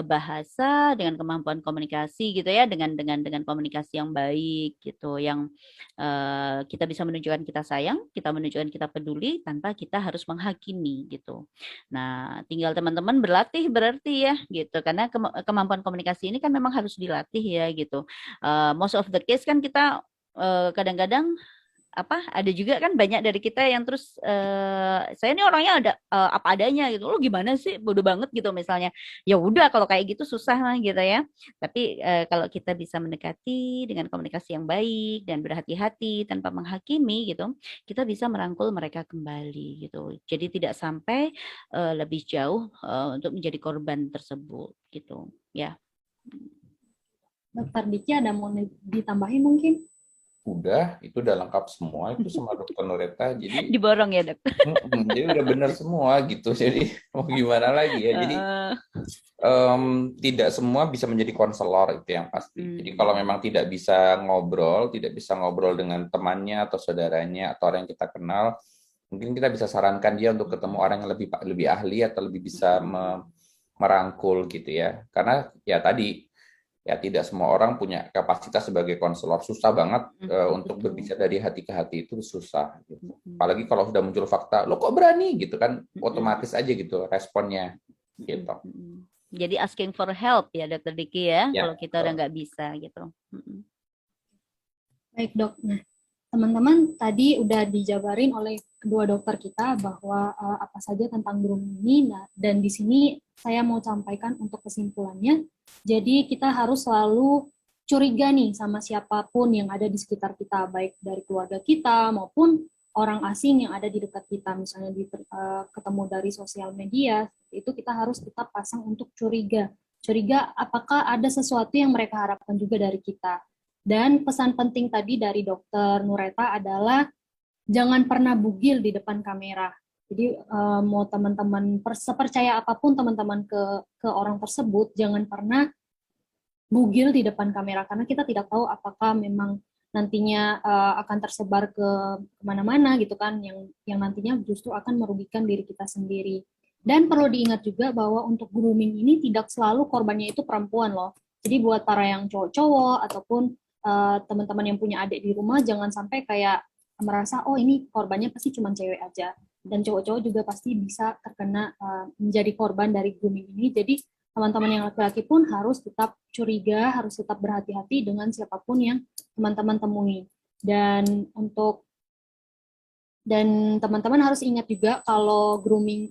bahasa, dengan kemampuan komunikasi gitu ya, dengan komunikasi yang baik gitu, yang kita bisa menunjukkan kita sayang, kita menunjukkan kita peduli tanpa kita harus menghakimi gitu. Nah, tinggal teman-teman berlatih berarti ya gitu, karena kemampuan komunikasi ini kan memang harus dilatih ya gitu. Most of the case kan kita kadang-kadang ada juga kan banyak dari kita yang terus saya ini orangnya ada apa adanya gitu. Lo gimana sih, bodoh banget gitu misalnya. Ya udah kalau kayak gitu susah lah gitu ya. Tapi kalau kita bisa mendekati dengan komunikasi yang baik dan berhati-hati tanpa menghakimi gitu, kita bisa merangkul mereka kembali gitu. Jadi tidak sampai lebih jauh untuk menjadi korban tersebut gitu ya. Dokter Diki ada mau ditambahin mungkin? Udah, itu udah lengkap semua itu sama Dokter Nurita. Jadi diborong ya dok. Jadi udah benar semua gitu. Jadi mau gimana lagi ya? Jadi tidak semua bisa menjadi konselor, itu yang pasti. Jadi kalau memang tidak bisa ngobrol dengan temannya atau saudaranya atau orang yang kita kenal, mungkin kita bisa sarankan dia untuk ketemu orang yang lebih ahli atau lebih bisa merangkul gitu ya. Karena ya tadi ya tidak semua orang punya kapasitas sebagai konselor. Susah banget untuk berbicara dari hati ke hati, itu susah gitu. Apalagi kalau sudah muncul fakta, lo kok berani gitu kan, otomatis aja gitu responnya gitu. Jadi asking for help ya Dokter Diki ya, kalau kita udah nggak bisa gitu. Baik dok, nah teman-teman tadi udah dijabarin oleh kedua dokter kita bahwa apa saja tentang grooming ini. Nah, dan di sini saya mau sampaikan untuk kesimpulannya. Jadi kita harus selalu curiga nih sama siapapun yang ada di sekitar kita, baik dari keluarga kita maupun orang asing yang ada di dekat kita, misalnya ketemu dari sosial media, itu kita harus tetap pasang untuk curiga. Curiga apakah ada sesuatu yang mereka harapkan juga dari kita. Dan pesan penting tadi dari Dokter Nurita adalah jangan pernah bugil di depan kamera. Jadi mau teman-teman sepercaya apapun teman-teman ke orang tersebut, jangan pernah bugil di depan kamera, karena kita tidak tahu apakah memang nantinya akan tersebar ke kemana-mana gitu kan, yang nantinya justru akan merugikan diri kita sendiri. Dan perlu diingat juga bahwa untuk grooming ini tidak selalu korbannya itu perempuan loh. Jadi buat para yang cowok-cowok ataupun teman-teman yang punya adik di rumah, jangan sampai kayak merasa oh ini korbannya pasti cuma cewek aja, dan cowok-cowok juga pasti bisa terkena menjadi korban dari grooming ini. Jadi teman-teman yang laki-laki pun harus tetap curiga, harus tetap berhati-hati dengan siapapun yang teman-teman temui. Dan teman-teman harus ingat juga kalau grooming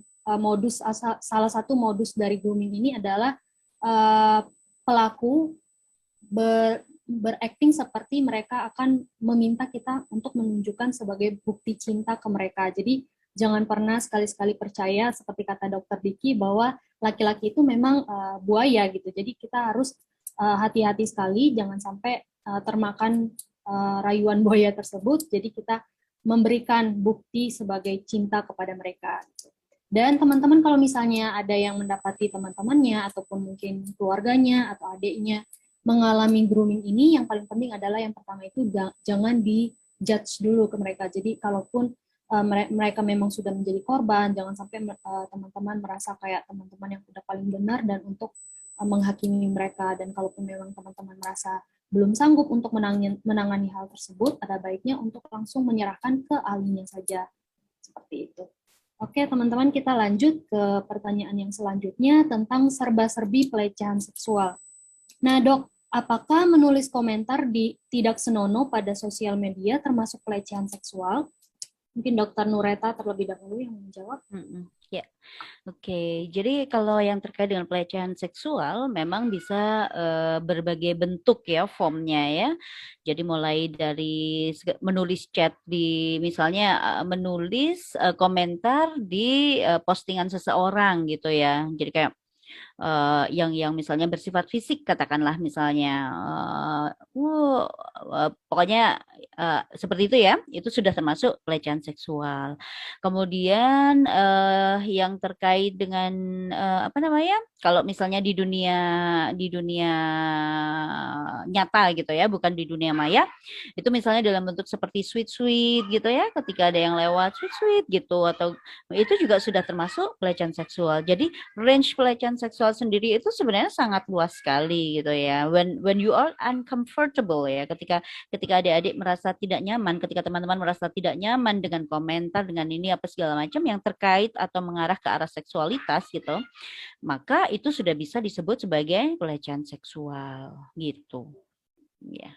salah satu modus dari grooming ini adalah pelaku berakting seperti mereka akan meminta kita untuk menunjukkan sebagai bukti cinta ke mereka. Jadi jangan pernah sekali-sekali percaya seperti kata Dokter Diki bahwa laki-laki itu memang buaya gitu. Jadi kita harus hati-hati sekali, jangan sampai termakan rayuan buaya tersebut. Jadi kita memberikan bukti sebagai cinta kepada mereka. Dan teman-teman kalau misalnya ada yang mendapati teman-temannya ataupun mungkin keluarganya atau adiknya mengalami grooming ini, yang paling penting adalah yang pertama itu jangan di-judge dulu ke mereka. Jadi kalaupun mereka memang sudah menjadi korban, jangan sampai teman-teman merasa kayak teman-teman yang udah paling benar dan untuk menghakimi mereka. Dan kalaupun memang teman-teman merasa belum sanggup untuk menangani hal tersebut, ada baiknya untuk langsung menyerahkan ke ahlinya saja. Seperti itu. Oke, teman-teman, kita lanjut ke pertanyaan yang selanjutnya tentang serba-serbi pelecehan seksual. Nah, Dok, apakah menulis komentar tidak senonoh pada sosial media termasuk pelecehan seksual? Mungkin Dr. Nureta terlebih dahulu yang menjawab. Ya, oke. Jadi kalau yang terkait dengan pelecehan seksual memang bisa berbagai bentuk ya formnya ya. Jadi mulai dari menulis chat di misalnya menulis komentar di postingan seseorang gitu ya. Jadi kayak yang misalnya bersifat fisik katakanlah misalnya pokoknya seperti itu ya, itu sudah termasuk pelecehan seksual. Kemudian yang terkait dengan apa namanya, kalau misalnya di dunia nyata gitu ya, bukan di dunia maya, itu misalnya dalam bentuk seperti sweet gitu ya, ketika ada yang lewat sweet gitu, atau itu juga sudah termasuk pelecehan seksual. Jadi range pelecehan seksual sendiri itu sebenarnya sangat luas sekali gitu ya. When you are uncomfortable ya, ketika adik-adik merasa tidak nyaman, ketika teman-teman merasa tidak nyaman dengan komentar, dengan ini apa segala macam yang terkait atau mengarah ke arah seksualitas gitu, maka itu sudah bisa disebut sebagai pelecehan seksual gitu. Ya.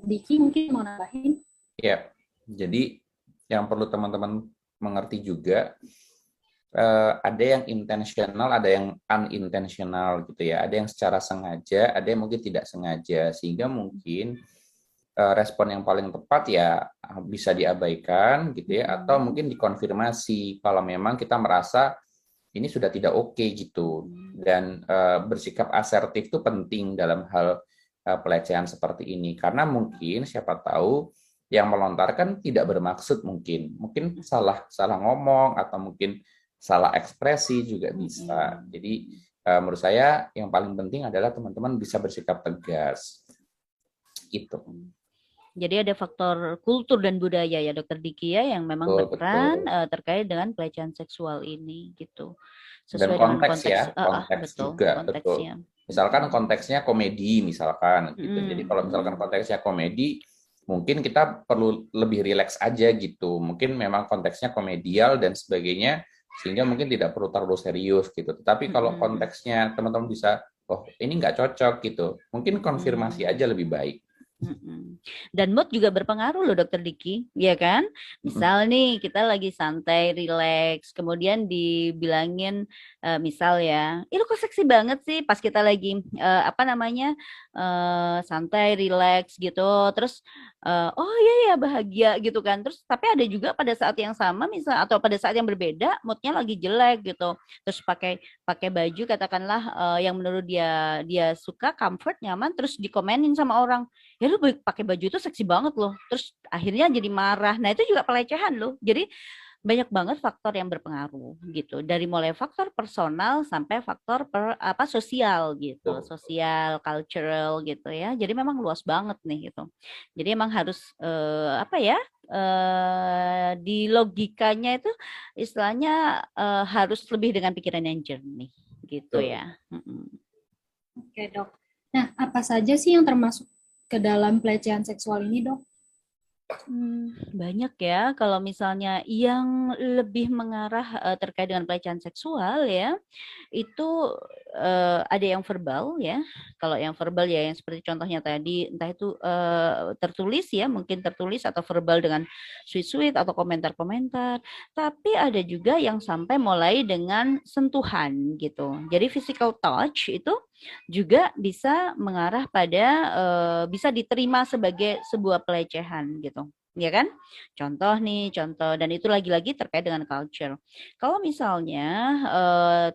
Diki mungkin mau nambahin? Ya, jadi yang perlu teman-teman mengerti juga, ada yang intentional, ada yang unintentional gitu ya. Ada yang secara sengaja, ada yang mungkin tidak sengaja, sehingga mungkin respon yang paling tepat ya bisa diabaikan gitu ya, atau mungkin dikonfirmasi kalau memang kita merasa ini sudah tidak oke gitu. Dan bersikap asertif itu penting dalam hal pelecehan seperti ini, karena mungkin siapa tahu yang melontarkan tidak bermaksud, mungkin salah ngomong atau mungkin salah ekspresi juga bisa. Jadi menurut saya yang paling penting adalah teman-teman bisa bersikap tegas gitu. Jadi ada faktor kultur dan budaya ya Dokter Diki ya, yang memang berperan terkait dengan pelecehan seksual ini gitu. Sesuai dan konteks ya, konteks juga konteksnya. Betul. Misalkan konteksnya komedi misalkan gitu. Jadi kalau misalkan konteksnya komedi, mungkin kita perlu lebih rileks aja gitu. Mungkin memang konteksnya komedial dan sebagainya, sehingga mungkin tidak perlu terlalu serius gitu. Tetapi kalau konteksnya teman-teman bisa, oh ini nggak cocok gitu, mungkin konfirmasi aja lebih baik. Dan mood juga berpengaruh loh Dokter Diki, ya kan? Misal nih kita lagi santai, relax, kemudian dibilangin misal ya, lu kok seksi banget sih pas kita lagi santai, relax gitu, terus oh iya ya bahagia gitu kan. Terus tapi ada juga pada saat yang sama misal atau pada saat yang berbeda moodnya lagi jelek gitu, terus pakai baju katakanlah yang menurut dia suka, comfort, nyaman, terus dikomenin sama orang, ya lu pakai baju itu seksi banget loh, terus akhirnya jadi marah. Nah itu juga pelecehan loh. Jadi banyak banget faktor yang berpengaruh gitu, dari mulai faktor personal sampai faktor sosial gitu, sosial, cultural gitu ya. Jadi memang luas banget nih gitu. Jadi emang harus di logikanya itu istilahnya harus lebih dengan pikiran yang jernih gitu ya. Oke Dok. Nah apa saja sih yang termasuk ke dalam pelecehan seksual ini Dok? Banyak ya. Kalau misalnya yang lebih mengarah terkait dengan pelecehan seksual ya, itu ada yang verbal ya. Kalau yang verbal ya yang seperti contohnya tadi, entah itu tertulis ya, mungkin tertulis atau verbal dengan sweet atau komentar-komentar. Tapi ada juga yang sampai mulai dengan sentuhan gitu. Jadi physical touch itu juga bisa mengarah pada bisa diterima sebagai sebuah pelecehan gitu, ya kan? Contoh dan itu lagi-lagi terkait dengan culture. Kalau misalnya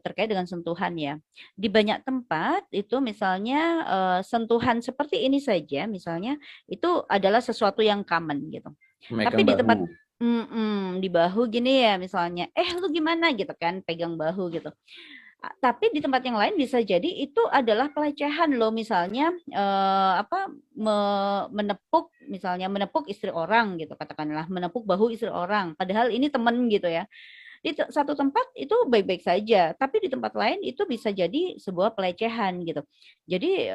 terkait dengan sentuhan ya, di banyak tempat itu misalnya sentuhan seperti ini saja misalnya itu adalah sesuatu yang common gitu. Megang Tapi di tempat bahu. di bahu gini ya misalnya, lu gimana gitu kan, pegang bahu gitu. Tapi di tempat yang lain bisa jadi itu adalah pelecehan loh, misalnya menepuk istri orang gitu, katakanlah menepuk bahu istri orang, padahal ini temen gitu ya. Di satu tempat itu baik-baik saja, tapi di tempat lain itu bisa jadi sebuah pelecehan gitu. Jadi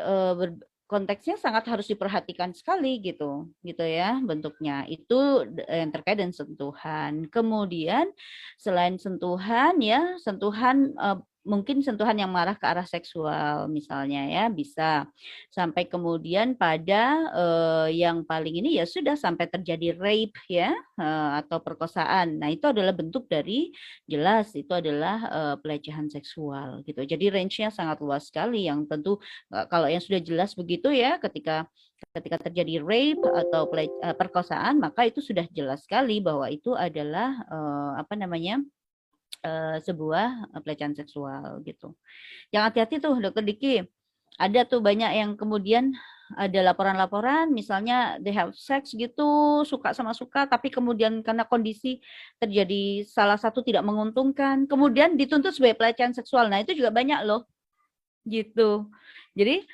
konteksnya sangat harus diperhatikan sekali gitu ya bentuknya. Itu yang terkait dengan sentuhan. Kemudian selain sentuhan ya, mungkin sentuhan yang mengarah ke arah seksual misalnya ya, bisa sampai kemudian pada yang paling ini ya sudah sampai terjadi rape ya, atau perkosaan. Nah, itu adalah bentuk dari jelas itu adalah pelecehan seksual gitu. Jadi range-nya sangat luas sekali, yang tentu kalau yang sudah jelas begitu ya, ketika terjadi rape atau perkosaan, maka itu sudah jelas sekali bahwa itu adalah sebuah pelecehan seksual gitu. Yang hati-hati tuh Dokter Diki, ada tuh banyak yang kemudian ada laporan-laporan misalnya they have sex gitu, suka, tapi kemudian karena kondisi terjadi salah satu tidak menguntungkan, kemudian dituntut sebagai pelecehan seksual. Nah, itu juga banyak loh gitu. Jadi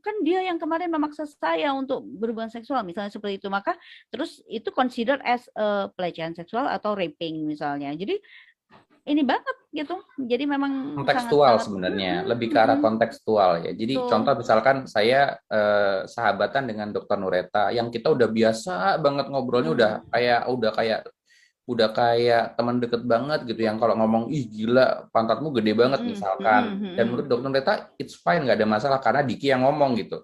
kan dia yang kemarin memaksa saya untuk berhubungan seksual misalnya seperti itu, maka terus itu consider as pelecehan seksual atau raping misalnya. Jadi ini banget gitu. Jadi memang Kontekstual sangat-sangat sebenarnya, lebih ke arah kontekstual ya. Jadi contoh misalkan saya sahabatan dengan Dokter Nureta, yang kita udah biasa banget ngobrolnya, udah kayak teman deket banget gitu, yang kalau ngomong ih gila pantatmu gede banget misalkan, dan menurut Dokter Nureta it's fine, nggak ada masalah karena Diki yang ngomong gitu.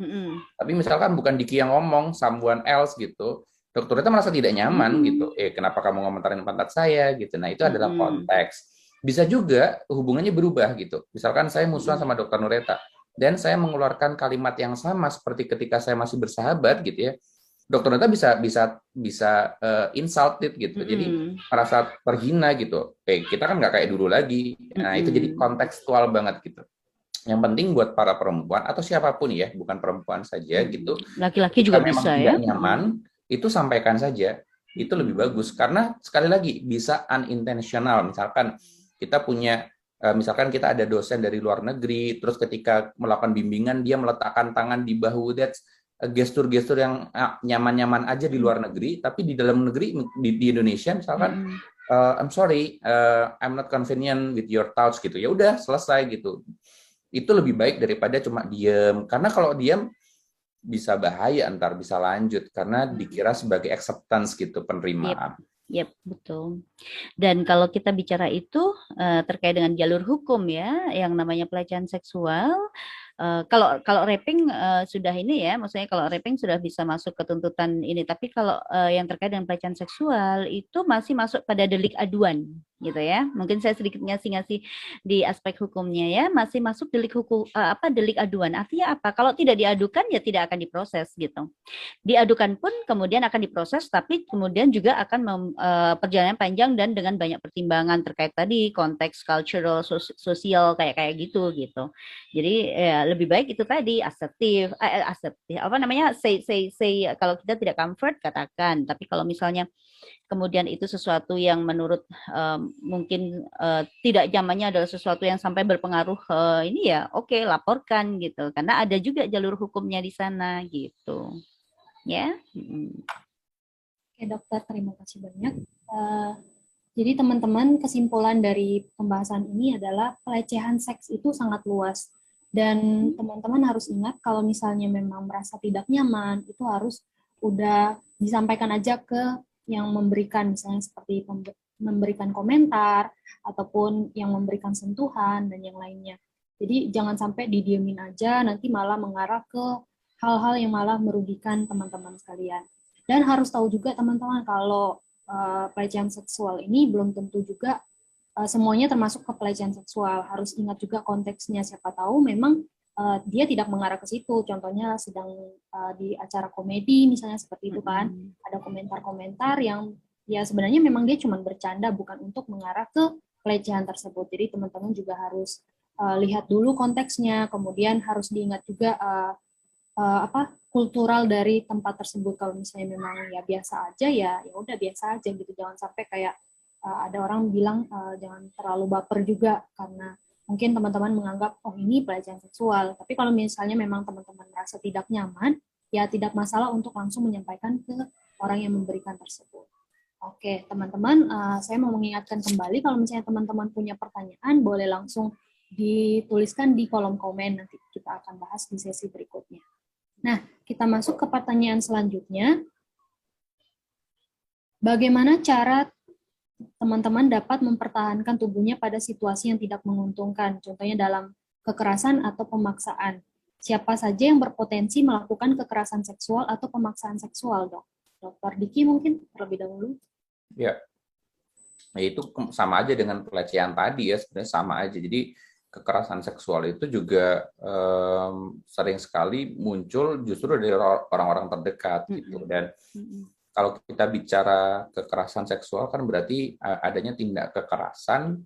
Tapi misalkan bukan Diki yang ngomong, someone else gitu, Dokter Nureta merasa tidak nyaman gitu. Kenapa kamu ngomentarin pantat saya gitu. Nah, itu adalah konteks. Bisa juga hubungannya berubah gitu. Misalkan saya musuhan sama Dokter Nureta dan saya mengeluarkan kalimat yang sama seperti ketika saya masih bersahabat gitu ya. Dokter Nureta bisa insulted gitu. Jadi merasa terhina gitu. Kita kan nggak kayak dulu lagi. Nah, itu jadi kontekstual banget gitu. Yang penting buat para perempuan atau siapapun ya, bukan perempuan saja gitu. Laki-laki juga memang bisa tidak ya. nyaman, itu sampaikan saja. Itu lebih bagus karena sekali lagi bisa unintentional. Misalkan kita punya misalkan kita ada dosen dari luar negeri, terus ketika melakukan bimbingan dia meletakkan tangan di bahu, that's gestur-gestur yang nyaman-nyaman aja di luar negeri, tapi di dalam negeri di Indonesia misalkan I'm sorry, I'm not convenient with your touch gitu. Ya udah selesai gitu. Itu lebih baik daripada cuma diem, karena kalau diem bisa bahaya, ntar bisa lanjut karena dikira sebagai acceptance gitu, penerimaan. Yep, betul. Dan kalau kita bicara itu terkait dengan jalur hukum ya, yang namanya pelecehan seksual, kalau raping sudah ini ya, maksudnya kalau raping sudah bisa masuk ke tuntutan ini, tapi kalau yang terkait dengan pelecehan seksual itu masih masuk pada delik aduan gitu ya. Mungkin saya sedikit ngasih di aspek hukumnya ya, masih masuk delik delik aduan. Artinya apa? Kalau tidak diadukan ya tidak akan diproses gitu. Diadukan pun kemudian akan diproses, tapi kemudian juga akan perjalanan panjang dan dengan banyak pertimbangan terkait tadi konteks cultural, sosial kayak gitu. Jadi ya, lebih baik itu tadi asertif, say kalau kita tidak comfort katakan, tapi kalau misalnya kemudian itu sesuatu yang menurut mungkin tidak nyamannya adalah sesuatu yang sampai berpengaruh ini ya oke, laporkan gitu, karena ada juga jalur hukumnya di sana gitu ya. Oke dokter, terima kasih banyak. Jadi teman-teman, kesimpulan dari pembahasan ini adalah pelecehan seks itu sangat luas. Dan teman-teman harus ingat kalau misalnya memang merasa tidak nyaman, itu harus udah disampaikan aja ke yang memberikan, misalnya seperti memberikan komentar, ataupun yang memberikan sentuhan, dan yang lainnya. Jadi jangan sampai didiemin aja, nanti malah mengarah ke hal-hal yang malah merugikan teman-teman sekalian. Dan harus tahu juga teman-teman kalau pelecehan seksual ini belum tentu juga semuanya termasuk ke pelecehan seksual. Harus ingat juga konteksnya, siapa tahu memang dia tidak mengarah ke situ. Contohnya sedang di acara komedi misalnya seperti itu kan, ada komentar-komentar yang ya sebenarnya memang dia cuma bercanda, bukan untuk mengarah ke pelecehan tersebut. Jadi teman-teman juga harus lihat dulu konteksnya, kemudian harus diingat juga kultural dari tempat tersebut. Kalau misalnya memang ya biasa aja, ya udah biasa aja gitu. Jangan sampai kayak ada orang bilang jangan terlalu baper juga, karena mungkin teman-teman menganggap oh ini pelecehan seksual. Tapi kalau misalnya memang teman-teman merasa tidak nyaman, ya tidak masalah untuk langsung menyampaikan ke orang yang memberikan tersebut. Oke, teman-teman, saya mau mengingatkan kembali kalau misalnya teman-teman punya pertanyaan, boleh langsung dituliskan di kolom komen, nanti kita akan bahas di sesi berikutnya. Nah, kita masuk ke pertanyaan selanjutnya. Bagaimana cara teman-teman dapat mempertahankan tubuhnya pada situasi yang tidak menguntungkan, contohnya dalam kekerasan atau pemaksaan? Siapa saja yang berpotensi melakukan kekerasan seksual atau pemaksaan seksual, Dok? Dr. Diki mungkin terlebih dahulu. Ya, nah, itu sama aja dengan pelecehan tadi ya, sebenarnya sama aja. Jadi kekerasan seksual itu juga sering sekali muncul justru dari orang-orang terdekat gitu. Dan kalau kita bicara kekerasan seksual kan berarti adanya tindak kekerasan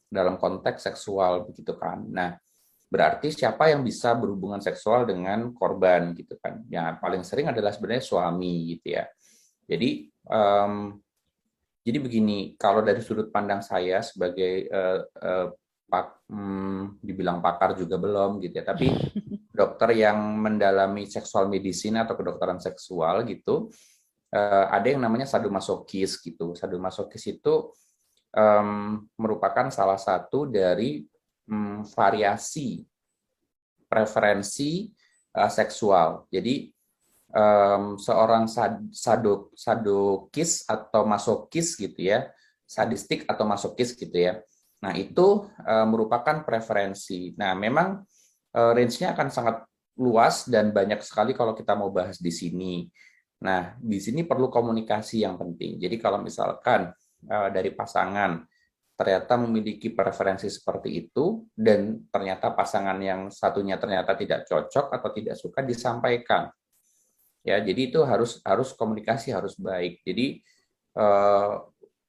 dalam konteks seksual begitu kan. Nah, berarti siapa yang bisa berhubungan seksual dengan korban gitu kan. Yang paling sering adalah sebenarnya suami gitu ya. Jadi begini, kalau dari sudut pandang saya sebagai dibilang pakar juga belum gitu ya, tapi dokter yang mendalami seksual medicine atau kedokteran seksual gitu, ada yang namanya sadomasokis gitu. Sadomasokis itu merupakan salah satu dari variasi preferensi seksual. Jadi seorang sadokis atau masokis gitu ya, sadistik atau masokis gitu ya. Nah, itu merupakan preferensi. Nah, memang range-nya akan sangat luas dan banyak sekali kalau kita mau bahas di sini. Nah, di sini perlu komunikasi yang penting. Jadi kalau misalkan dari pasangan ternyata memiliki preferensi seperti itu dan ternyata pasangan yang satunya ternyata tidak cocok atau tidak suka, disampaikan. Ya, jadi itu harus komunikasi harus baik. Jadi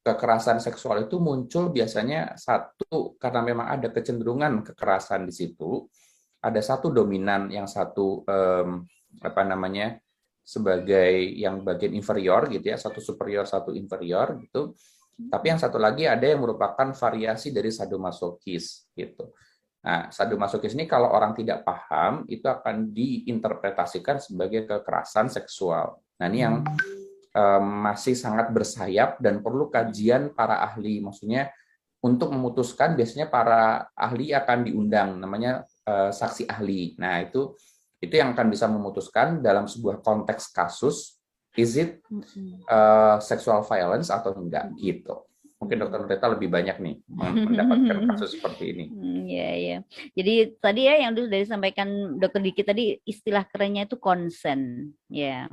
kekerasan seksual itu muncul biasanya satu karena memang ada kecenderungan kekerasan di situ. Ada satu dominan, yang satu sebagai yang bagian inferior gitu ya, satu superior, satu inferior gitu. Tapi yang satu lagi ada yang merupakan variasi dari sadomasokis gitu. Nah, sadomasokis ini kalau orang tidak paham itu akan diinterpretasikan sebagai kekerasan seksual. Nah, ini yang masih sangat bersayap dan perlu kajian para ahli. Maksudnya untuk memutuskan biasanya para ahli akan diundang, namanya saksi ahli. Nah, itu yang akan bisa memutuskan dalam sebuah konteks kasus, is it sexual violence atau enggak gitu. Mungkin Dokter Nurita lebih banyak nih mendapatkan kasus seperti ini. Iya. Jadi tadi ya yang sudah disampaikan Dokter Diki tadi, istilah kerennya itu consent. Ya,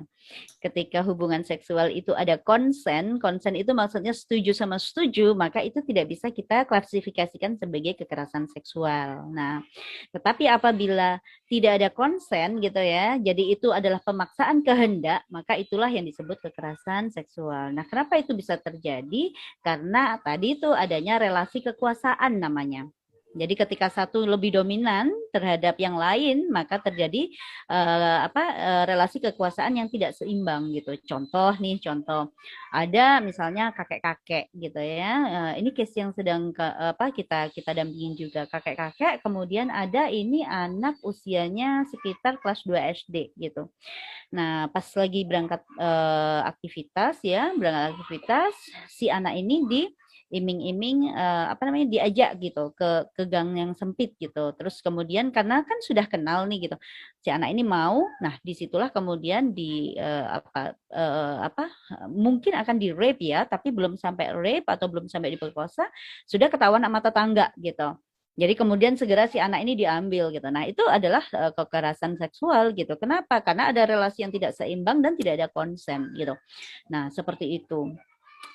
ketika hubungan seksual itu ada konsen itu maksudnya setuju sama setuju, maka itu tidak bisa kita klasifikasikan sebagai kekerasan seksual. Nah, tetapi apabila tidak ada konsen gitu ya, jadi itu adalah pemaksaan kehendak, maka itulah yang disebut kekerasan seksual. Nah, kenapa itu bisa terjadi? Karena tadi itu adanya relasi kekuasaan namanya. Jadi ketika satu lebih dominan terhadap yang lain, maka terjadi relasi kekuasaan yang tidak seimbang gitu. Contoh ada misalnya kakek-kakek gitu ya. Ini case yang sedang kita dampingin juga, kakek-kakek. Kemudian ada ini anak usianya sekitar kelas 2 SD gitu. Nah, pas lagi berangkat aktivitas, si anak ini iming-iming diajak gitu ke gang yang sempit gitu. Terus kemudian karena kan sudah kenal nih gitu, si anak ini mau. Nah, disitulah kemudian mungkin akan di rape ya, tapi belum sampai rape atau belum sampai diperkosa, sudah ketahuan sama tetangga gitu. Jadi kemudian segera si anak ini diambil gitu. Nah, itu adalah kekerasan seksual gitu. Kenapa? Karena ada relasi yang tidak seimbang dan tidak ada konsen gitu. Nah, seperti itu.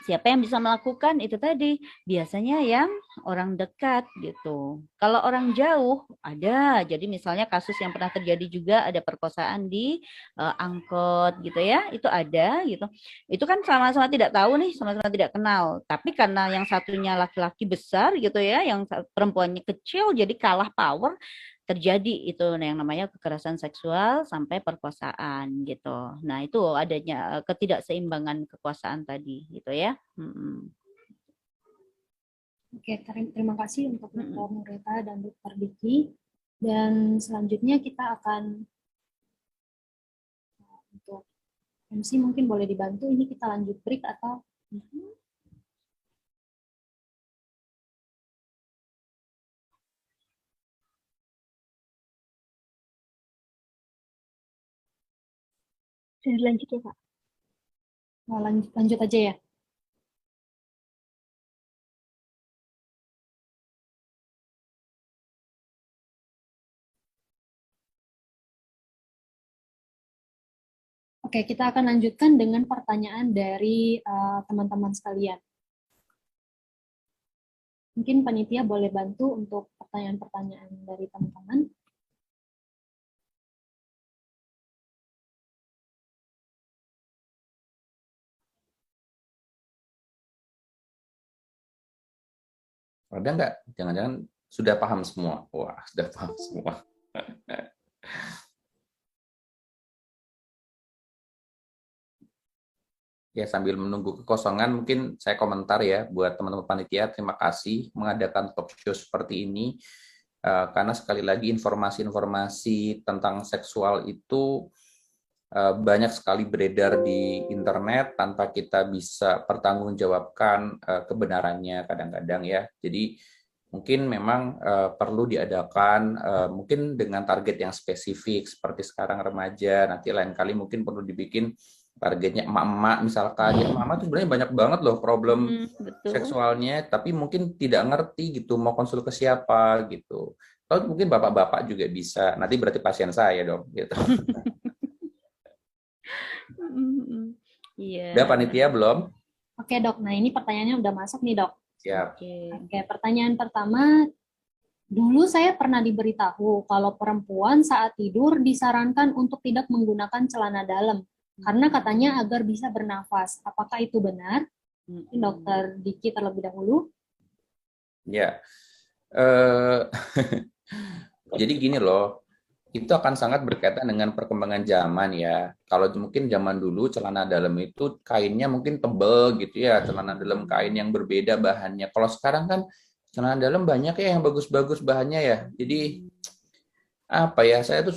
Siapa yang bisa melakukan itu tadi? Biasanya yang orang dekat gitu. Kalau orang jauh ada. Jadi misalnya kasus yang pernah terjadi juga ada perkosaan di angkot gitu ya. Itu ada gitu. Itu kan sama-sama tidak tahu nih, sama-sama tidak kenal. Tapi karena yang satunya laki-laki besar gitu ya, yang perempuannya kecil jadi kalah power. terjadi itu yang namanya kekerasan seksual sampai perkosaan gitu. Nah, itu adanya ketidakseimbangan kekuasaan tadi gitu ya. Oke, terima kasih untuk Dr. Nureta dan Dr. Diki. Dan selanjutnya kita akan untuk MC mungkin boleh dibantu, ini kita lanjut break atau Sudah lanjut ya, Pak? lanjut aja ya? Oke, kita akan lanjutkan dengan pertanyaan dari teman-teman sekalian. Mungkin panitia boleh bantu untuk pertanyaan-pertanyaan dari teman-teman. Ada nggak? Jangan-jangan sudah paham semua. Wah, sudah paham semua. Ya, sambil menunggu kekosongan, mungkin saya komentar ya buat teman-teman panitia. Terima kasih mengadakan talk show seperti ini. Karena sekali lagi informasi-informasi tentang seksual itu banyak sekali beredar di internet tanpa kita bisa pertanggungjawabkan kebenarannya kadang-kadang ya. Jadi mungkin memang perlu diadakan mungkin dengan target yang spesifik seperti sekarang remaja. Nanti lain kali mungkin perlu dibikin targetnya emak-emak misalkan. Ya emak-emak itu sebenarnya banyak banget loh problem seksualnya, tapi mungkin tidak ngerti gitu mau konsul ke siapa gitu. Atau mungkin bapak-bapak juga bisa. Nanti berarti pasien saya dong gitu. Udah panitia belum? Oke dok, nah ini pertanyaannya udah masuk nih dok. Siap. Oke, pertanyaan pertama, dulu saya pernah diberitahu kalau perempuan saat tidur disarankan untuk tidak menggunakan celana dalam karena katanya agar bisa bernafas. Apakah itu benar? Dokter Diki terlebih dahulu. Ya, jadi gini loh, itu akan sangat berkaitan dengan perkembangan zaman ya. Kalau mungkin zaman dulu celana dalam itu kainnya mungkin tebel gitu ya, celana dalam kain yang berbeda bahannya. Kalau sekarang kan celana dalam banyak ya yang bagus-bagus bahannya ya. Jadi apa ya, saya tuh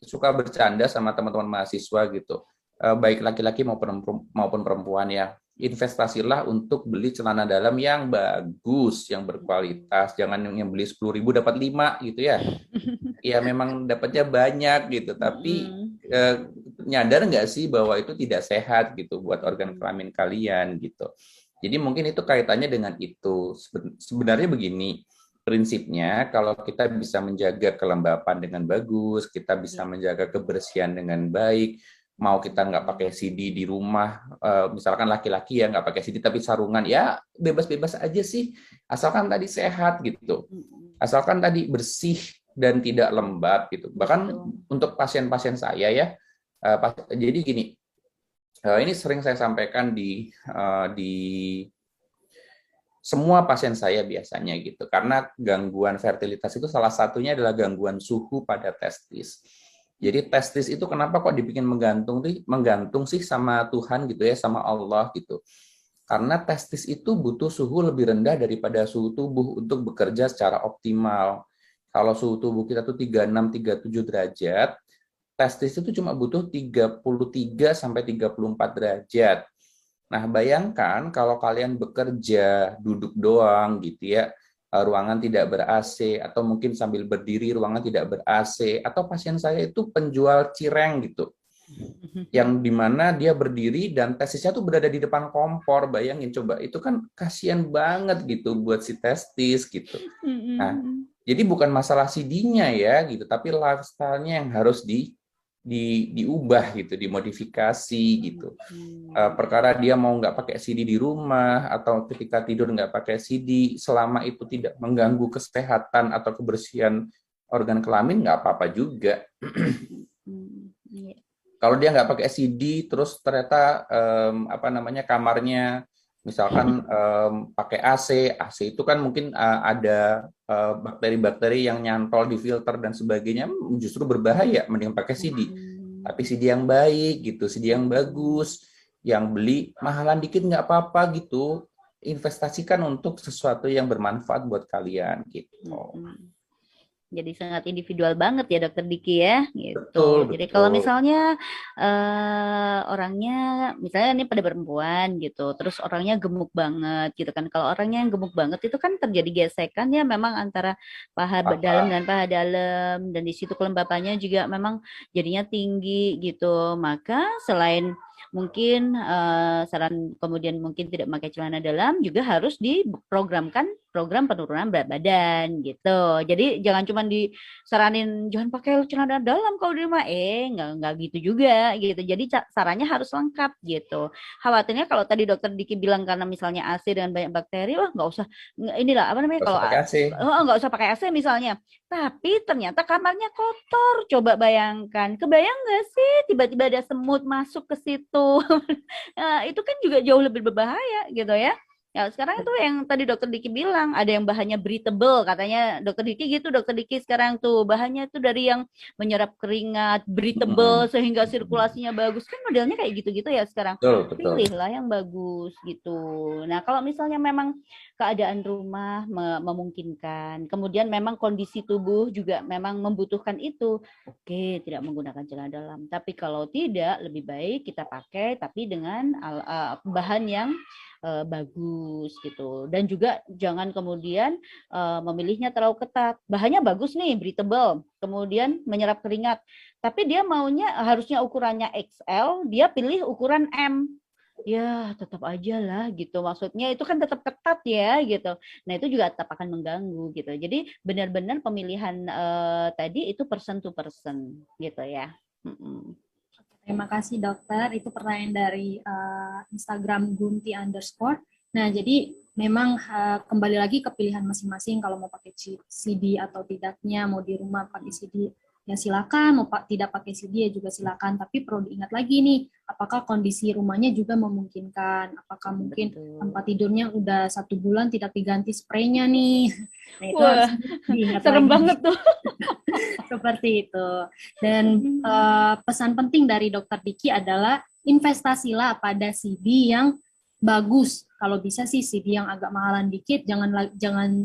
suka bercanda sama teman-teman mahasiswa gitu. Baik laki-laki maupun perempuan ya. Investasilah untuk beli celana dalam yang bagus, yang berkualitas. Jangan yang beli 10.000 dapat 5 gitu ya. Ya memang dapatnya banyak gitu, tapi nyadar nggak sih bahwa itu tidak sehat gitu buat organ kelamin kalian gitu. Jadi mungkin itu kaitannya dengan itu. Sebenarnya begini, prinsipnya kalau kita bisa menjaga kelembapan dengan bagus, kita bisa menjaga kebersihan dengan baik, mau kita nggak pakai CD di rumah, misalkan laki-laki ya nggak pakai CD tapi sarungan, ya bebas-bebas aja sih, asalkan tadi sehat gitu, asalkan tadi bersih dan tidak lembab gitu. Bahkan untuk pasien-pasien saya ya, jadi gini, ini sering saya sampaikan di semua pasien saya biasanya gitu, karena gangguan fertilitas itu salah satunya adalah gangguan suhu pada testis. Jadi testis itu kenapa kok dibikin menggantung sih sama Tuhan gitu ya, sama Allah gitu. Karena testis itu butuh suhu lebih rendah daripada suhu tubuh untuk bekerja secara optimal. Kalau suhu tubuh kita tuh 36-37 derajat, testis itu cuma butuh 33 sampai 34 derajat. Nah, bayangkan kalau kalian bekerja duduk doang gitu ya, ruangan tidak ber-AC, atau mungkin sambil berdiri ruangan tidak ber-AC, atau pasien saya itu penjual cireng gitu, yang dimana dia berdiri dan testisnya tuh berada di depan kompor. Bayangin coba, itu kan kasihan banget gitu buat si testis gitu. Nah, jadi bukan masalah CD-nya ya gitu, tapi lifestyle-nya yang harus diubah gitu, dimodifikasi gitu. Perkara dia mau nggak pakai CD di rumah atau ketika tidur nggak pakai CD, selama itu tidak mengganggu kesehatan atau kebersihan organ kelamin, nggak apa-apa juga. Kalau dia nggak pakai CD terus ternyata kamarnya Misalkan pakai AC itu kan mungkin ada bakteri-bakteri yang nyantol di filter dan sebagainya, justru berbahaya, mending pakai CD. Tapi CD yang baik gitu, CD yang bagus, yang beli mahalan dikit nggak apa-apa gitu, investasikan untuk sesuatu yang bermanfaat buat kalian gitu. Jadi sangat individual banget ya Dokter Diki ya, gitu. Betul, Jadi kalau betul. misalnya orangnya, misalnya ini pada perempuan gitu, terus orangnya gemuk banget gitu kan. Kalau orangnya yang gemuk banget itu kan terjadi gesekan ya memang antara paha dalam dan paha dalam, dan di situ kelembapannya juga memang jadinya tinggi gitu. Maka selain mungkin saran kemudian mungkin tidak memakai celana dalam, juga harus diprogramkan program penurunan berat badan gitu. Jadi jangan cuma disaranin jangan pakai celana dalam kalau di rumah, nggak gitu juga gitu. Jadi sarannya harus lengkap gitu. Khawatirnya kalau tadi Dokter Diki bilang karena misalnya AC dengan banyak bakteri, wah nggak usah, inilah apa namanya, kalau nggak usah pakai AC misalnya. Tapi ternyata kamarnya kotor. Coba bayangkan, kebayang nggak sih tiba-tiba ada semut masuk ke situ? Nah, itu kan juga jauh lebih berbahaya gitu ya. Ya, sekarang itu yang tadi Dokter Diki bilang, ada yang bahannya breathable, katanya Dokter Diki gitu, Dokter Diki sekarang tuh bahannya tuh dari yang menyerap keringat, breathable, sehingga sirkulasinya bagus, kan modelnya kayak gitu-gitu ya sekarang. Betul. Pilihlah yang bagus gitu. Nah, kalau misalnya memang keadaan rumah memungkinkan, kemudian memang kondisi tubuh juga memang membutuhkan itu, oke, tidak menggunakan celana dalam. Tapi kalau tidak, lebih baik kita pakai tapi dengan bahan yang bagus gitu. Dan juga jangan kemudian memilihnya terlalu ketat. Bahannya bagus nih, breathable, kemudian menyerap keringat, tapi dia maunya harusnya ukurannya XL, dia pilih ukuran M. Ya tetap aja lah gitu, maksudnya itu kan tetap ketat ya gitu. Nah itu juga tetap akan mengganggu gitu. Jadi benar-benar pemilihan tadi itu person to person gitu ya. Terima kasih dokter, itu pertanyaan dari Instagram Gunti_. Nah, jadi memang kembali lagi ke pilihan masing-masing, kalau mau pakai CD atau tidaknya, mau di rumah pakai CD ya silakan, mau tidak pakai CD ya juga silakan, tapi perlu diingat lagi nih, apakah kondisi rumahnya juga memungkinkan, apakah mungkin tempat tidurnya udah 1 bulan tidak diganti spraynya nih. Nah, itu harus diingat serem lagi. Banget tuh. Seperti itu. Dan pesan penting dari Dokter Diki adalah investasilah pada CD yang bagus. Kalau bisa sih CD yang agak mahalan dikit, jangan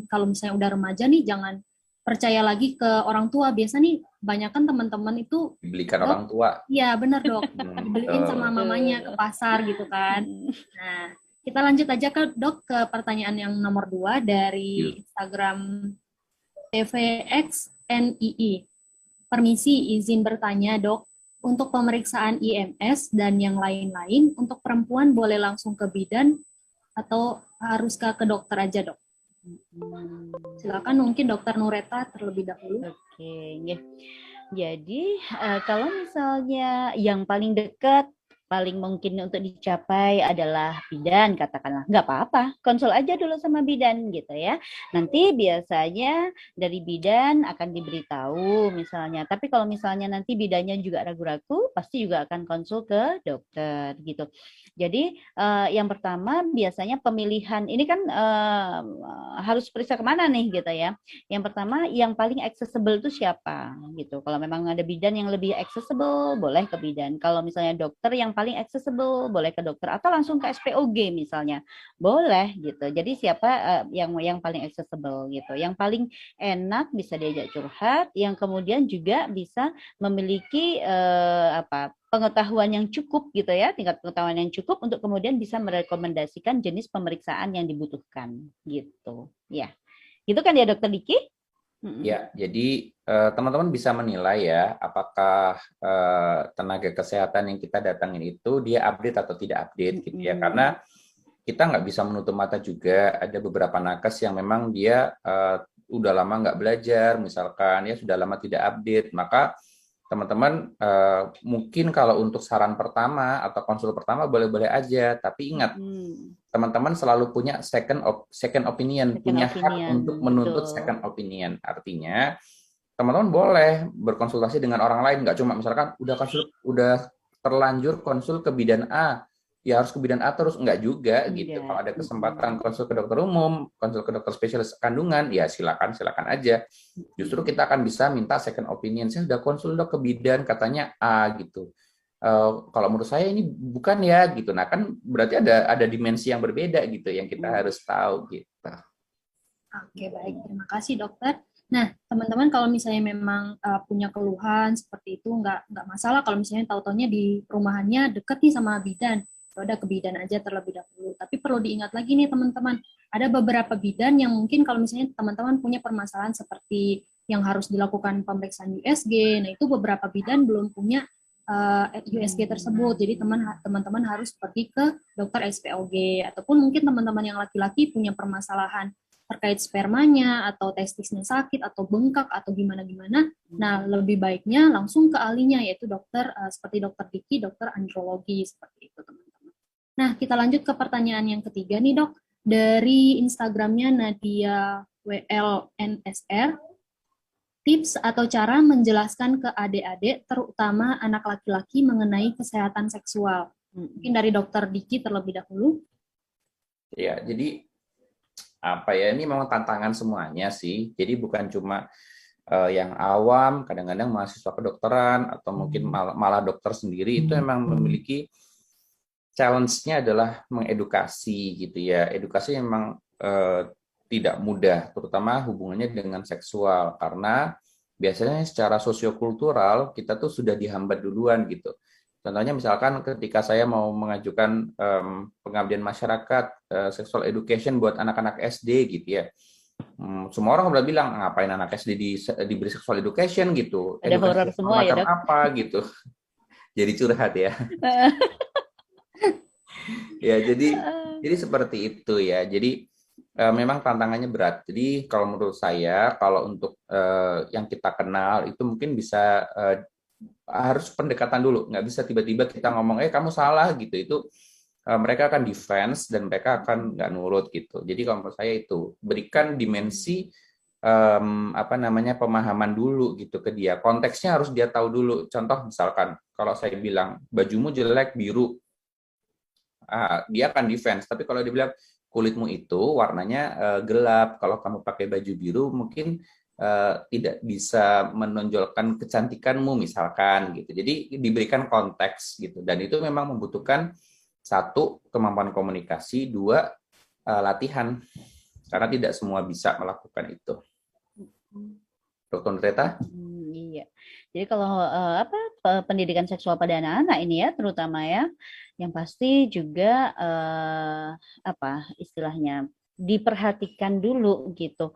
kalau misalnya udah remaja nih, jangan percaya lagi ke orang tua. Biasa nih banyak kan teman-teman itu dibelikan orang tua. Iya benar dok, dibeliin sama mamanya ke pasar gitu kan. Nah, kita lanjut aja ke dok ke pertanyaan yang nomor 2 dari Instagram TVXNII. Permisi, izin bertanya dok, untuk pemeriksaan IMS dan yang lain-lain, untuk perempuan boleh langsung ke bidan atau haruskah ke dokter aja dok? Silakan mungkin Dokter Nureta terlebih dahulu. Oke, ya. Jadi kalau misalnya yang paling dekat, paling mungkin untuk dicapai adalah bidan, katakanlah, nggak apa-apa, konsul aja dulu sama bidan gitu ya. Nanti biasanya dari bidan akan diberitahu misalnya, tapi kalau misalnya nanti bidannya juga ragu-ragu, pasti juga akan konsul ke dokter gitu. Jadi yang pertama biasanya pemilihan ini kan harus periksa kemana nih gitu ya. Yang pertama yang paling accessible itu siapa gitu. Kalau memang ada bidan yang lebih accessible, boleh ke bidan. Kalau misalnya dokter yang paling accessible, boleh ke dokter, atau langsung ke SPOG misalnya, boleh gitu. Jadi siapa yang paling accessible gitu, yang paling enak bisa diajak curhat, yang kemudian juga bisa memiliki pengetahuan yang cukup gitu ya, tingkat pengetahuan yang cukup untuk kemudian bisa merekomendasikan jenis pemeriksaan yang dibutuhkan gitu ya. Gitu kan ya Dokter Diki? Ya, jadi teman-teman bisa menilai ya, apakah tenaga kesehatan yang kita datangin itu dia update atau tidak update gitu ya. Karena kita nggak bisa menutup mata juga, ada beberapa nakes yang memang dia udah lama nggak belajar, misalkan ya sudah lama tidak update, maka teman-teman mungkin kalau untuk saran pertama atau konsul pertama boleh-boleh aja, tapi ingat teman-teman selalu punya second opinion, punya hak untuk menuntut second opinion. Artinya teman-teman boleh berkonsultasi dengan orang lain, nggak cuma misalkan udah terlanjur konsul ke bidan A, ya harus ke bidan A terus, enggak juga gitu. Enggak. Kalau ada kesempatan konsul ke dokter umum, konsul ke dokter spesialis kandungan, ya silakan aja. Justru kita akan bisa minta second opinion. Saya udah konsul dok ke bidan, katanya A gitu. Kalau menurut saya ini bukan ya gitu. Nah kan berarti ada dimensi yang berbeda gitu yang kita harus tahu gitu. Oke, baik. Terima kasih, dokter. Nah, teman-teman kalau misalnya memang punya keluhan seperti itu, nggak masalah kalau misalnya tahu-taunya di perumahannya deket nih sama bidan. Ya udah ke bidan aja terlebih dahulu. Tapi perlu diingat lagi nih teman-teman, ada beberapa bidan yang mungkin kalau misalnya teman-teman punya permasalahan seperti yang harus dilakukan pemeriksaan USG, nah itu beberapa bidan belum punya USG tersebut. Jadi teman-teman harus pergi ke dokter SPOG, ataupun mungkin teman-teman yang laki-laki punya permasalahan terkait spermanya atau testisnya sakit atau bengkak atau gimana-gimana. Nah, lebih baiknya langsung ke ahlinya, yaitu dokter seperti dokter Diki, dokter andrologi, seperti itu teman-teman. Nah, kita lanjut ke pertanyaan yang ketiga nih dok. Dari Instagramnya Nadia WLNSR, tips atau cara menjelaskan ke adik-adik, terutama anak laki-laki mengenai kesehatan seksual. Mungkin dari dokter Diki terlebih dahulu. Ya, jadi apa ya, ini memang tantangan semuanya sih. Jadi bukan cuma yang awam, kadang-kadang mahasiswa kedokteran atau mungkin malah dokter sendiri itu memang memiliki challenge-nya adalah mengedukasi gitu ya. Edukasi memang tidak mudah, terutama hubungannya dengan seksual, karena biasanya secara sosiokultural kita tuh sudah dihambat duluan gitu. Contohnya misalkan ketika saya mau mengajukan pengabdian masyarakat sexual education buat anak-anak SD gitu ya, semua orang udah bilang ngapain anak SD diberi sexual education gitu, Ada edukasi horor semua ya macam dok. apa gitu. Jadi curhat ya. Ya jadi seperti itu ya. Jadi memang tantangannya berat. Jadi kalau menurut saya, kalau untuk yang kita kenal itu mungkin bisa harus pendekatan dulu. Nggak bisa tiba-tiba kita ngomong, kamu salah gitu. Itu mereka akan defense dan mereka akan nggak nurut gitu. Jadi kalau menurut saya itu berikan dimensi pemahaman dulu gitu ke dia. Konteksnya harus dia tahu dulu. Contoh misalkan kalau saya bilang bajumu jelek biru, dia akan defense. Tapi kalau dia bilang kulitmu itu warnanya gelap, kalau kamu pakai baju biru mungkin tidak bisa menonjolkan kecantikanmu misalkan gitu. Jadi diberikan konteks gitu, dan itu memang membutuhkan satu, kemampuan komunikasi, dua, latihan, karena tidak semua bisa melakukan itu. Dr. Nureta? Iya. Jadi kalau pendidikan seksual pada anak-anak ini ya, terutama ya, yang pasti juga istilahnya diperhatikan dulu gitu.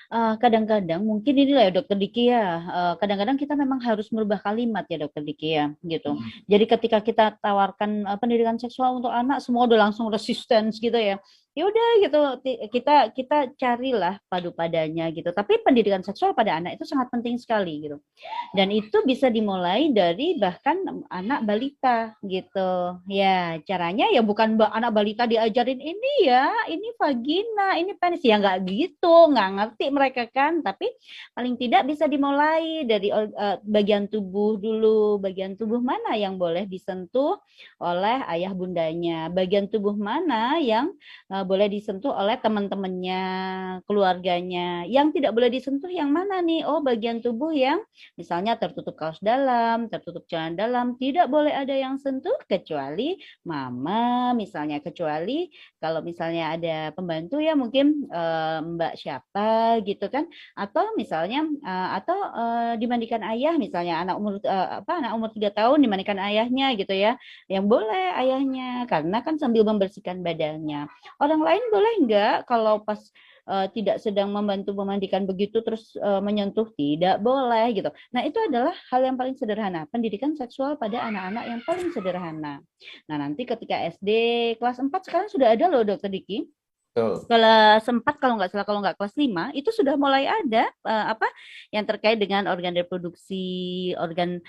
Kadang-kadang mungkin inilah ya dokter Diki ya, kadang-kadang kita memang harus merubah kalimat ya dokter Diki ya gitu. Jadi ketika kita tawarkan pendidikan seksual untuk anak, semua udah langsung resistance gitu ya. Ya udah gitu, kita carilah padu padanya gitu. Tapi pendidikan seksual pada anak itu sangat penting sekali gitu. Dan itu bisa dimulai dari bahkan anak balita gitu. Ya, caranya ya bukan anak balita diajarin ini ya, ini vagina, ini penis, ya nggak gitu, nggak ngerti mereka kan. Tapi paling tidak bisa dimulai dari bagian tubuh dulu, bagian tubuh mana yang boleh disentuh oleh ayah bundanya, bagian tubuh mana yang boleh disentuh oleh teman-temannya, keluarganya. Yang tidak boleh disentuh yang mana nih? Oh, bagian tubuh yang misalnya tertutup kaos dalam, tertutup celana dalam, tidak boleh ada yang sentuh kecuali mama, misalnya, kecuali kalau misalnya ada pembantu ya mungkin mbak siapa gitu kan, atau misalnya dimandikan ayah, misalnya anak umur 3 tahun dimandikan ayahnya gitu ya, yang boleh ayahnya karena kan sambil membersihkan badannya. Orang lain boleh nggak kalau pas tidak sedang membantu memandikan begitu terus menyentuh, tidak boleh gitu. Nah, itu adalah hal yang paling sederhana, pendidikan seksual pada anak-anak yang paling sederhana. Nah, nanti ketika SD kelas 4 sekarang sudah ada loh Dokter Diki. Betul. Kelas 4 kalau nggak salah, kalau nggak kelas 5 itu sudah mulai ada apa yang terkait dengan organ reproduksi, organ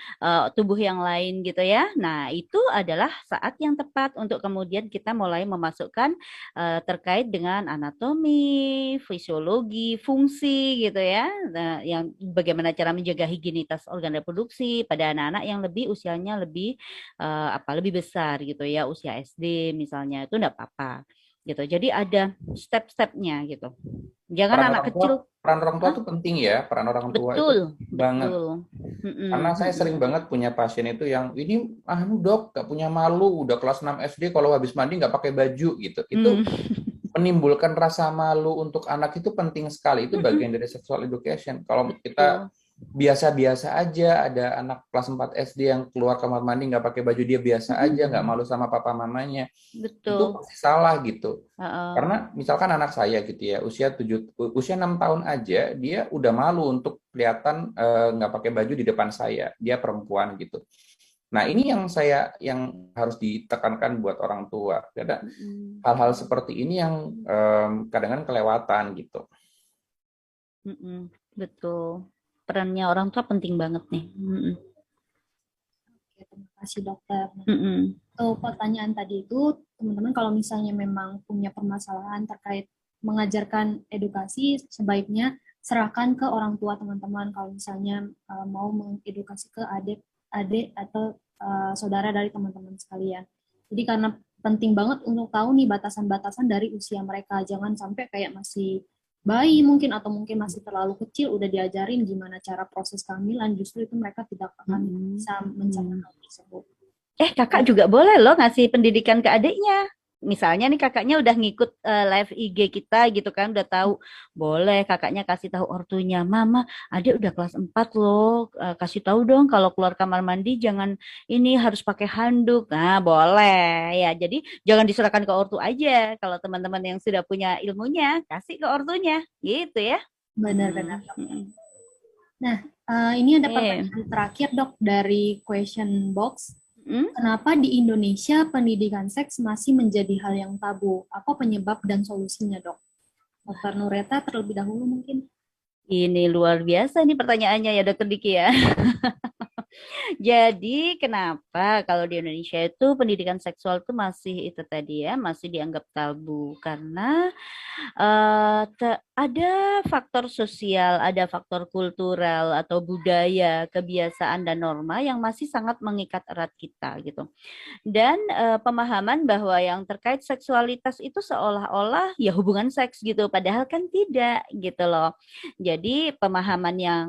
tubuh yang lain gitu ya. Nah, itu adalah saat yang tepat untuk kemudian kita mulai memasukkan terkait dengan anatomi, fisiologi, fungsi gitu ya. Nah, yang bagaimana cara menjaga higienitas organ reproduksi pada anak-anak yang lebih usianya lebih lebih besar gitu ya, usia SD misalnya, itu enggak apa-apa gitu. Jadi ada step-stepnya gitu. Jangan anak kecil. Peran orang tua Hah? tuh penting ya, peran orang tua itu Betul, banget. betul. Karena saya sering banget punya pasien itu yang ini dok gak punya malu, udah kelas 6 SD kalau habis mandi nggak pakai baju gitu. Itu menimbulkan rasa malu untuk anak itu penting sekali. Itu bagian dari sexual education. Kalau kita biasa-biasa aja, ada anak kelas 4 SD yang keluar kamar mandi nggak pakai baju, dia biasa aja, nggak malu sama papa mamanya. Betul. Itu pasti salah gitu. Karena misalkan anak saya gitu ya, usia 6 tahun aja, dia udah malu untuk kelihatan nggak pakai baju di depan saya. Dia perempuan gitu. Nah, ini yang harus ditekankan buat orang tua. Karena hal-hal seperti ini yang kadang-kadang kelewatan gitu. Betul. Perannya orang tua penting banget nih. Oke, terima kasih dokter. Untuk pertanyaan tadi itu, teman-teman kalau misalnya memang punya permasalahan terkait mengajarkan edukasi, sebaiknya serahkan ke orang tua teman-teman. Kalau misalnya mau mengedukasi ke adik atau saudara dari teman-teman sekalian. Jadi karena penting banget untuk tahu nih batasan-batasan dari usia mereka. Jangan sampai kayak masih bayi mungkin atau mungkin masih terlalu kecil udah diajarin gimana cara proses kehamilan, justru itu mereka tidak akan bisa mencapai hal tersebut. Kakak juga boleh loh ngasih pendidikan ke adiknya. Misalnya nih kakaknya udah ngikut live IG kita gitu kan, udah tahu, boleh kakaknya kasih tahu ortunya, mama adik udah kelas 4 loh, kasih tahu dong kalau keluar kamar mandi jangan ini, harus pakai handuk. Nah boleh ya, jadi jangan diserahkan ke ortu aja. Kalau teman-teman yang sudah punya ilmunya, kasih ke ortunya gitu ya. Benar-benar. Nah, ini ada pertanyaan terakhir dok dari question box. Kenapa di Indonesia pendidikan seks masih menjadi hal yang tabu? Apa penyebab dan solusinya, dok? Dr. Nureta terlebih dahulu mungkin. Ini luar biasa nih pertanyaannya ya, Dr. Diki ya. Jadi kenapa kalau di Indonesia itu pendidikan seksual itu masih itu tadi ya, masih dianggap tabu? Karena ada faktor sosial, ada faktor kultural atau budaya, kebiasaan dan norma yang masih sangat mengikat erat kita gitu. Dan pemahaman bahwa yang terkait seksualitas itu seolah-olah ya hubungan seks gitu, padahal kan tidak gitu loh. Jadi pemahaman yang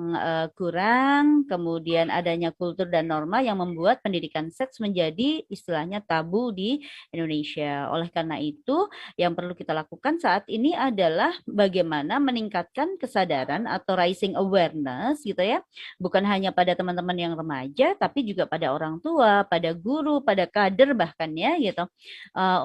kurang, kemudian adanya kultur dan norma yang membuat pendidikan seks menjadi istilahnya tabu di Indonesia. Oleh karena itu, yang perlu kita lakukan saat ini adalah bagaimana meningkatkan kesadaran atau raising awareness gitu ya, bukan hanya pada teman-teman yang remaja, tapi juga pada orang tua, pada guru, pada kader bahkan ya gitu,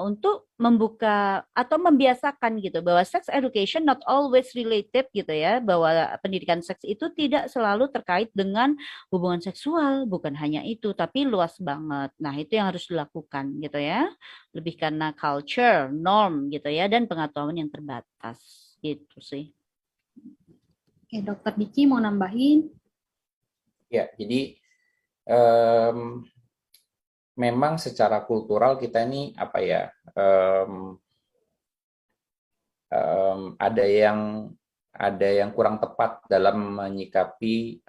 untuk membuka atau membiasakan gitu bahwa sex education not always related gitu ya, bahwa pendidikan seks itu tidak selalu terkait dengan hubungan seksual, bukan hanya itu tapi luas banget. Nah, itu yang harus dilakukan gitu ya, lebih karena culture, norm gitu ya, dan pengetahuan yang terbatas gitu sih. Oke, Dokter Diki mau nambahin? Ya, jadi memang secara kultural kita ini apa ya, ada yang kurang tepat dalam menyikapi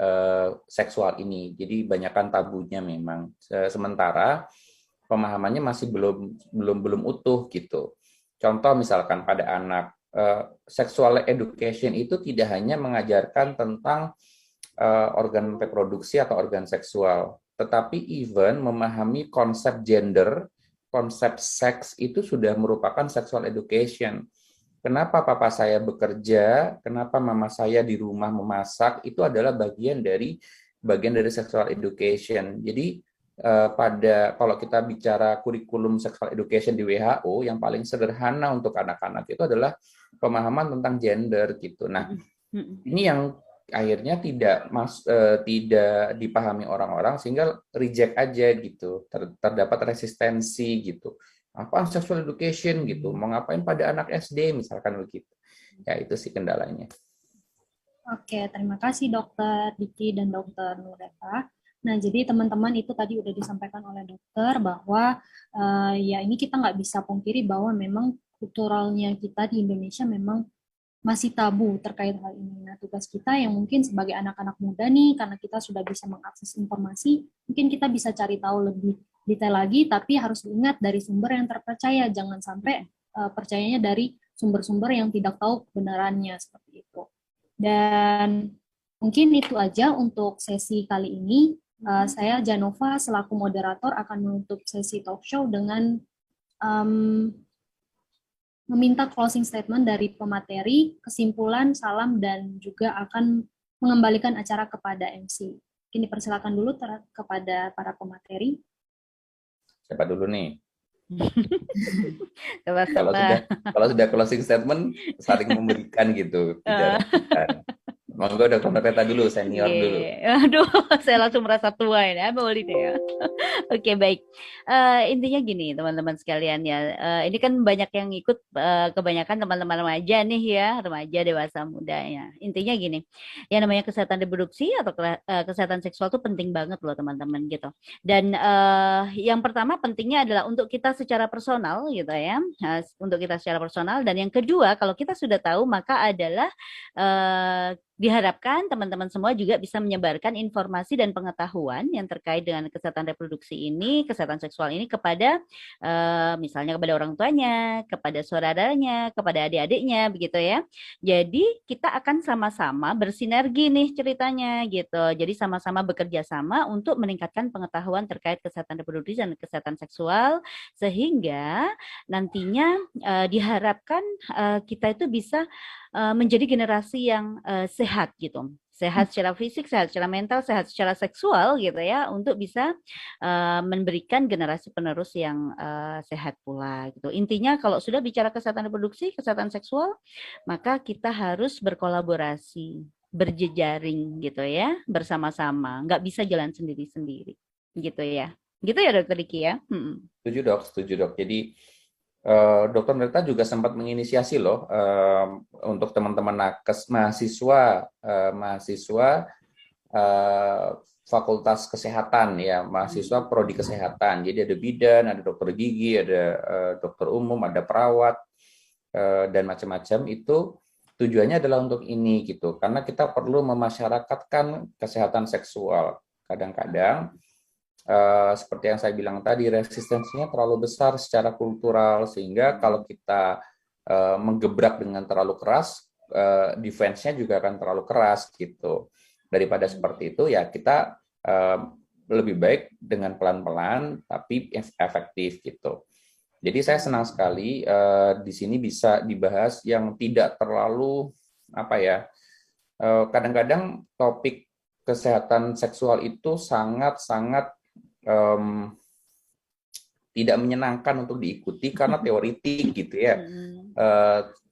seksual ini. Jadi banyakkan tabunya memang. Sementara pemahamannya masih belum utuh gitu. Contoh misalkan pada anak, sexual education itu tidak hanya mengajarkan tentang organ reproduksi atau organ seksual, tetapi even memahami konsep gender, konsep seks itu sudah merupakan sexual education. Kenapa papa saya bekerja, kenapa mama saya di rumah memasak, itu adalah bagian dari sexual education. Jadi kalau kita bicara kurikulum sexual education di WHO, yang paling sederhana untuk anak-anak itu adalah pemahaman tentang gender gitu. Nah, ini yang akhirnya tidak dipahami orang-orang sehingga reject aja gitu, terdapat resistensi gitu. apa sexual education gitu, mau ngapain pada anak SD misalkan begitu. Ya itu sih kendalanya. Oke, terima kasih Dokter Diki dan Dokter Nureta. Nah, jadi teman-teman itu tadi udah disampaikan oleh dokter bahwa ya ini kita nggak bisa pungkiri bahwa memang kulturalnya kita di Indonesia memang masih tabu terkait hal ini. Nah, tugas kita yang mungkin sebagai anak-anak muda nih, karena kita sudah bisa mengakses informasi, mungkin kita bisa cari tahu lebih detail lagi, tapi harus diingat dari sumber yang terpercaya. Jangan sampai percayanya dari sumber-sumber yang tidak tahu kebenarannya, seperti itu. Dan mungkin itu aja untuk sesi kali ini. Saya Janova selaku moderator akan menutup sesi talk show dengan meminta closing statement dari pemateri, kesimpulan, salam, dan juga akan mengembalikan acara kepada MC. Mungkin dipersilakan dulu kepada para pemateri. Siapa dulu nih? Sama-sama. Kalau sudah closing statement, saling memberikan gitu, tidak rebutan. Monggo Dr. Nureta dulu, senior dulu. Aduh, saya langsung merasa tua ini, boleh deh ya. Oke, baik. Intinya gini, teman-teman sekalian ya. Ini kan banyak yang ikut, kebanyakan teman-teman remaja nih ya, remaja dewasa muda ya. Intinya gini, yang namanya kesehatan reproduksi atau kesehatan seksual itu penting banget loh teman-teman gitu. Dan yang pertama pentingnya adalah untuk kita secara personal gitu ya, untuk kita secara personal. Dan yang kedua, kalau kita sudah tahu maka adalah diharapkan teman-teman semua juga bisa menyebarkan informasi dan pengetahuan yang terkait dengan kesehatan reproduksi ini, kesehatan seksual ini kepada misalnya kepada orang tuanya, kepada saudaranya, kepada adik-adiknya begitu ya. Jadi kita akan sama-sama bersinergi nih ceritanya gitu. Jadi sama-sama bekerja sama untuk meningkatkan pengetahuan terkait kesehatan reproduksi dan kesehatan seksual sehingga nantinya diharapkan kita itu bisa menjadi generasi yang sehat gitu, sehat secara fisik, sehat secara mental, sehat secara seksual gitu ya, untuk bisa memberikan generasi penerus yang sehat pula gitu. Intinya kalau sudah bicara kesehatan reproduksi, kesehatan seksual, maka kita harus berkolaborasi, berjejaring gitu ya, bersama-sama, nggak bisa jalan sendiri-sendiri gitu ya. Gitu ya Dokter Diki ya. Setuju dok. Jadi Dokter Nureta juga sempat menginisiasi loh untuk teman-teman nakes mahasiswa Fakultas Kesehatan ya, mahasiswa prodi kesehatan. Jadi ada bidan, ada dokter gigi, ada dokter umum, ada perawat dan macam-macam. Itu tujuannya adalah untuk ini gitu, karena kita perlu memasyarakatkan kesehatan seksual. Kadang-kadang seperti yang saya bilang tadi, resistensinya terlalu besar secara kultural, sehingga kalau kita menggebrak dengan terlalu keras, defense-nya juga akan terlalu keras gitu. Daripada seperti itu ya kita lebih baik dengan pelan-pelan tapi efektif gitu. Jadi saya senang sekali di sini bisa dibahas yang tidak terlalu kadang-kadang topik kesehatan seksual itu sangat-sangat tidak menyenangkan untuk diikuti karena teoritik gitu ya,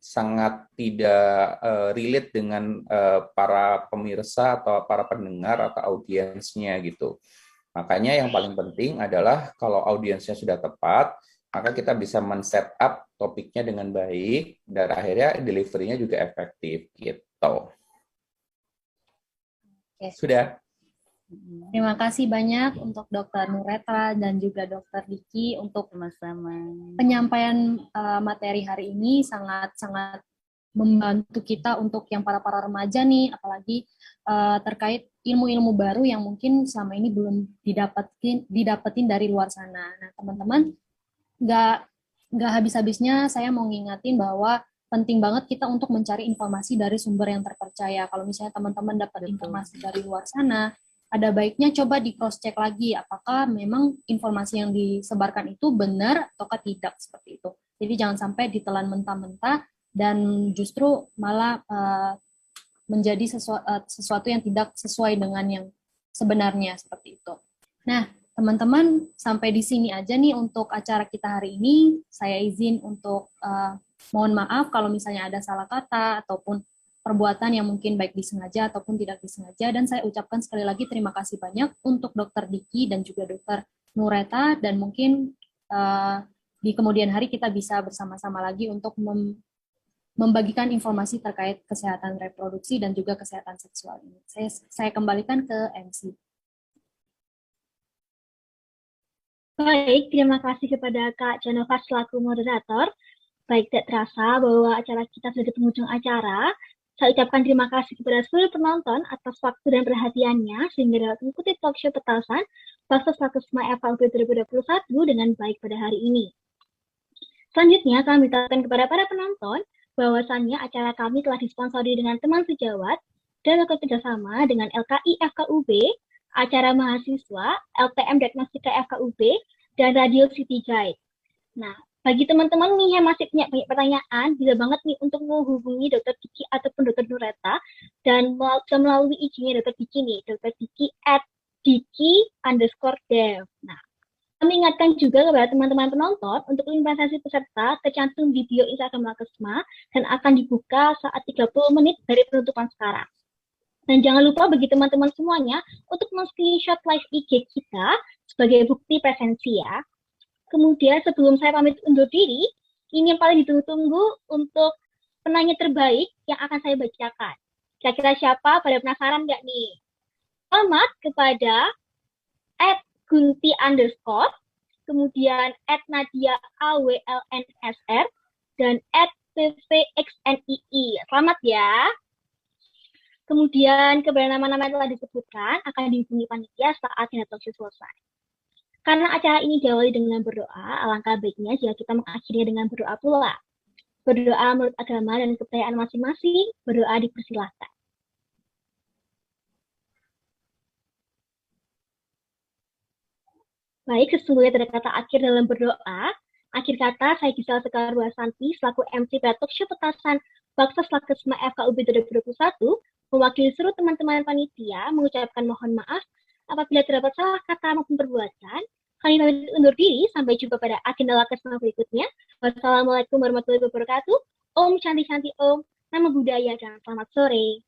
sangat tidak relate dengan para pemirsa atau para pendengar atau audiensnya gitu. Makanya yang paling penting adalah kalau audiensnya sudah tepat, maka kita bisa men-set up topiknya dengan baik dan akhirnya delivery-nya juga efektif gitu. Oke. Sudah. Terima kasih banyak untuk Dokter Nureta dan juga Dokter Diki untuk sama-sama. Penyampaian materi hari ini sangat-sangat membantu kita untuk yang para remaja nih, apalagi terkait ilmu-ilmu baru yang mungkin selama ini belum didapetin dari luar sana. Nah, teman-teman, nggak habis-habisnya saya mau ngingatin bahwa penting banget kita untuk mencari informasi dari sumber yang terpercaya. Kalau misalnya teman-teman dapat informasi dari luar sana, ada baiknya coba di cross check lagi apakah memang informasi yang disebarkan itu benar ataukah tidak, seperti itu. Jadi jangan sampai ditelan mentah-mentah dan justru malah menjadi sesuatu yang tidak sesuai dengan yang sebenarnya, seperti itu. Nah, teman-teman, sampai di sini aja nih untuk acara kita hari ini. Saya izin untuk mohon maaf kalau misalnya ada salah kata ataupun perbuatan yang mungkin baik disengaja ataupun tidak disengaja, dan saya ucapkan sekali lagi terima kasih banyak untuk Dokter Diki dan juga Dokter Nureta, dan mungkin di kemudian hari kita bisa bersama-sama lagi untuk membagikan informasi terkait kesehatan reproduksi dan juga kesehatan seksual ini. Saya kembalikan ke MC. Baik, terima kasih kepada Kak Janova selaku moderator. Baik, tidak terasa bahwa acara kita sudah di penghujung acara. Saya ucapkan terima kasih kepada seluruh penonton atas waktu dan perhatiannya sehingga dapat mengikuti talkshow petasan Baksos Lakesma FLB 2021 dengan baik pada hari ini. Selanjutnya, kami mintakan kepada para penonton bahwasannya acara kami telah disponsori dengan teman sejawat dan bekerja sama dengan LKI FKUB, acara mahasiswa, LTM Diagnostika FKUB, dan Radio City Guide. Nah, bagi teman-teman nih yang masih punya banyak pertanyaan, bisa banget nih untuk menghubungi Dr. Diki ataupun Dr. Nureta, dan bisa melalui IG-nya Dr. Diki nih, Dr. Diki @diki_dev. Nah, kami ingatkan juga kepada teman-teman penonton untuk investasi peserta tercantum di bio Instagram Lakesma dan akan dibuka saat 30 menit dari penutupan sekarang. Dan jangan lupa bagi teman-teman semuanya untuk men-screenshot live IG kita sebagai bukti presensi ya. Kemudian sebelum saya pamit undur diri, ini yang paling ditunggu-tunggu untuk penanya terbaik yang akan saya bacakan. Kira-kira siapa? Pada penasaran nggak nih? Selamat kepada @gunti_, kemudian @nadia_awlnsr, dan @ppxnii. Selamat ya. Kemudian kepada nama-nama yang telah disebutkan akan dihubungi panitia saat talkshow selesai. Karena acara ini diawali dengan berdoa, alangkah baiknya jika kita mengakhirinya dengan berdoa pula. Berdoa menurut agama dan kepercayaan masing-masing, berdoa dipersilahkan. Baik, sesungguhnya ada kata akhir dalam berdoa. Akhir kata, saya Gisela Sekar Santi selaku MC pada talkshow petasan Baksos Lakesma FKUB 2021, mewakili seluruh teman-teman panitia, mengucapkan mohon maaf apabila terdapat salah kata maupun perbuatan. Kami pamit undur diri, sampai jumpa pada agenda Lakesma berikutnya. Wassalamualaikum warahmatullahi wabarakatuh. Om Shanti Shanti Om, Namo Buddhaya, dan selamat sore.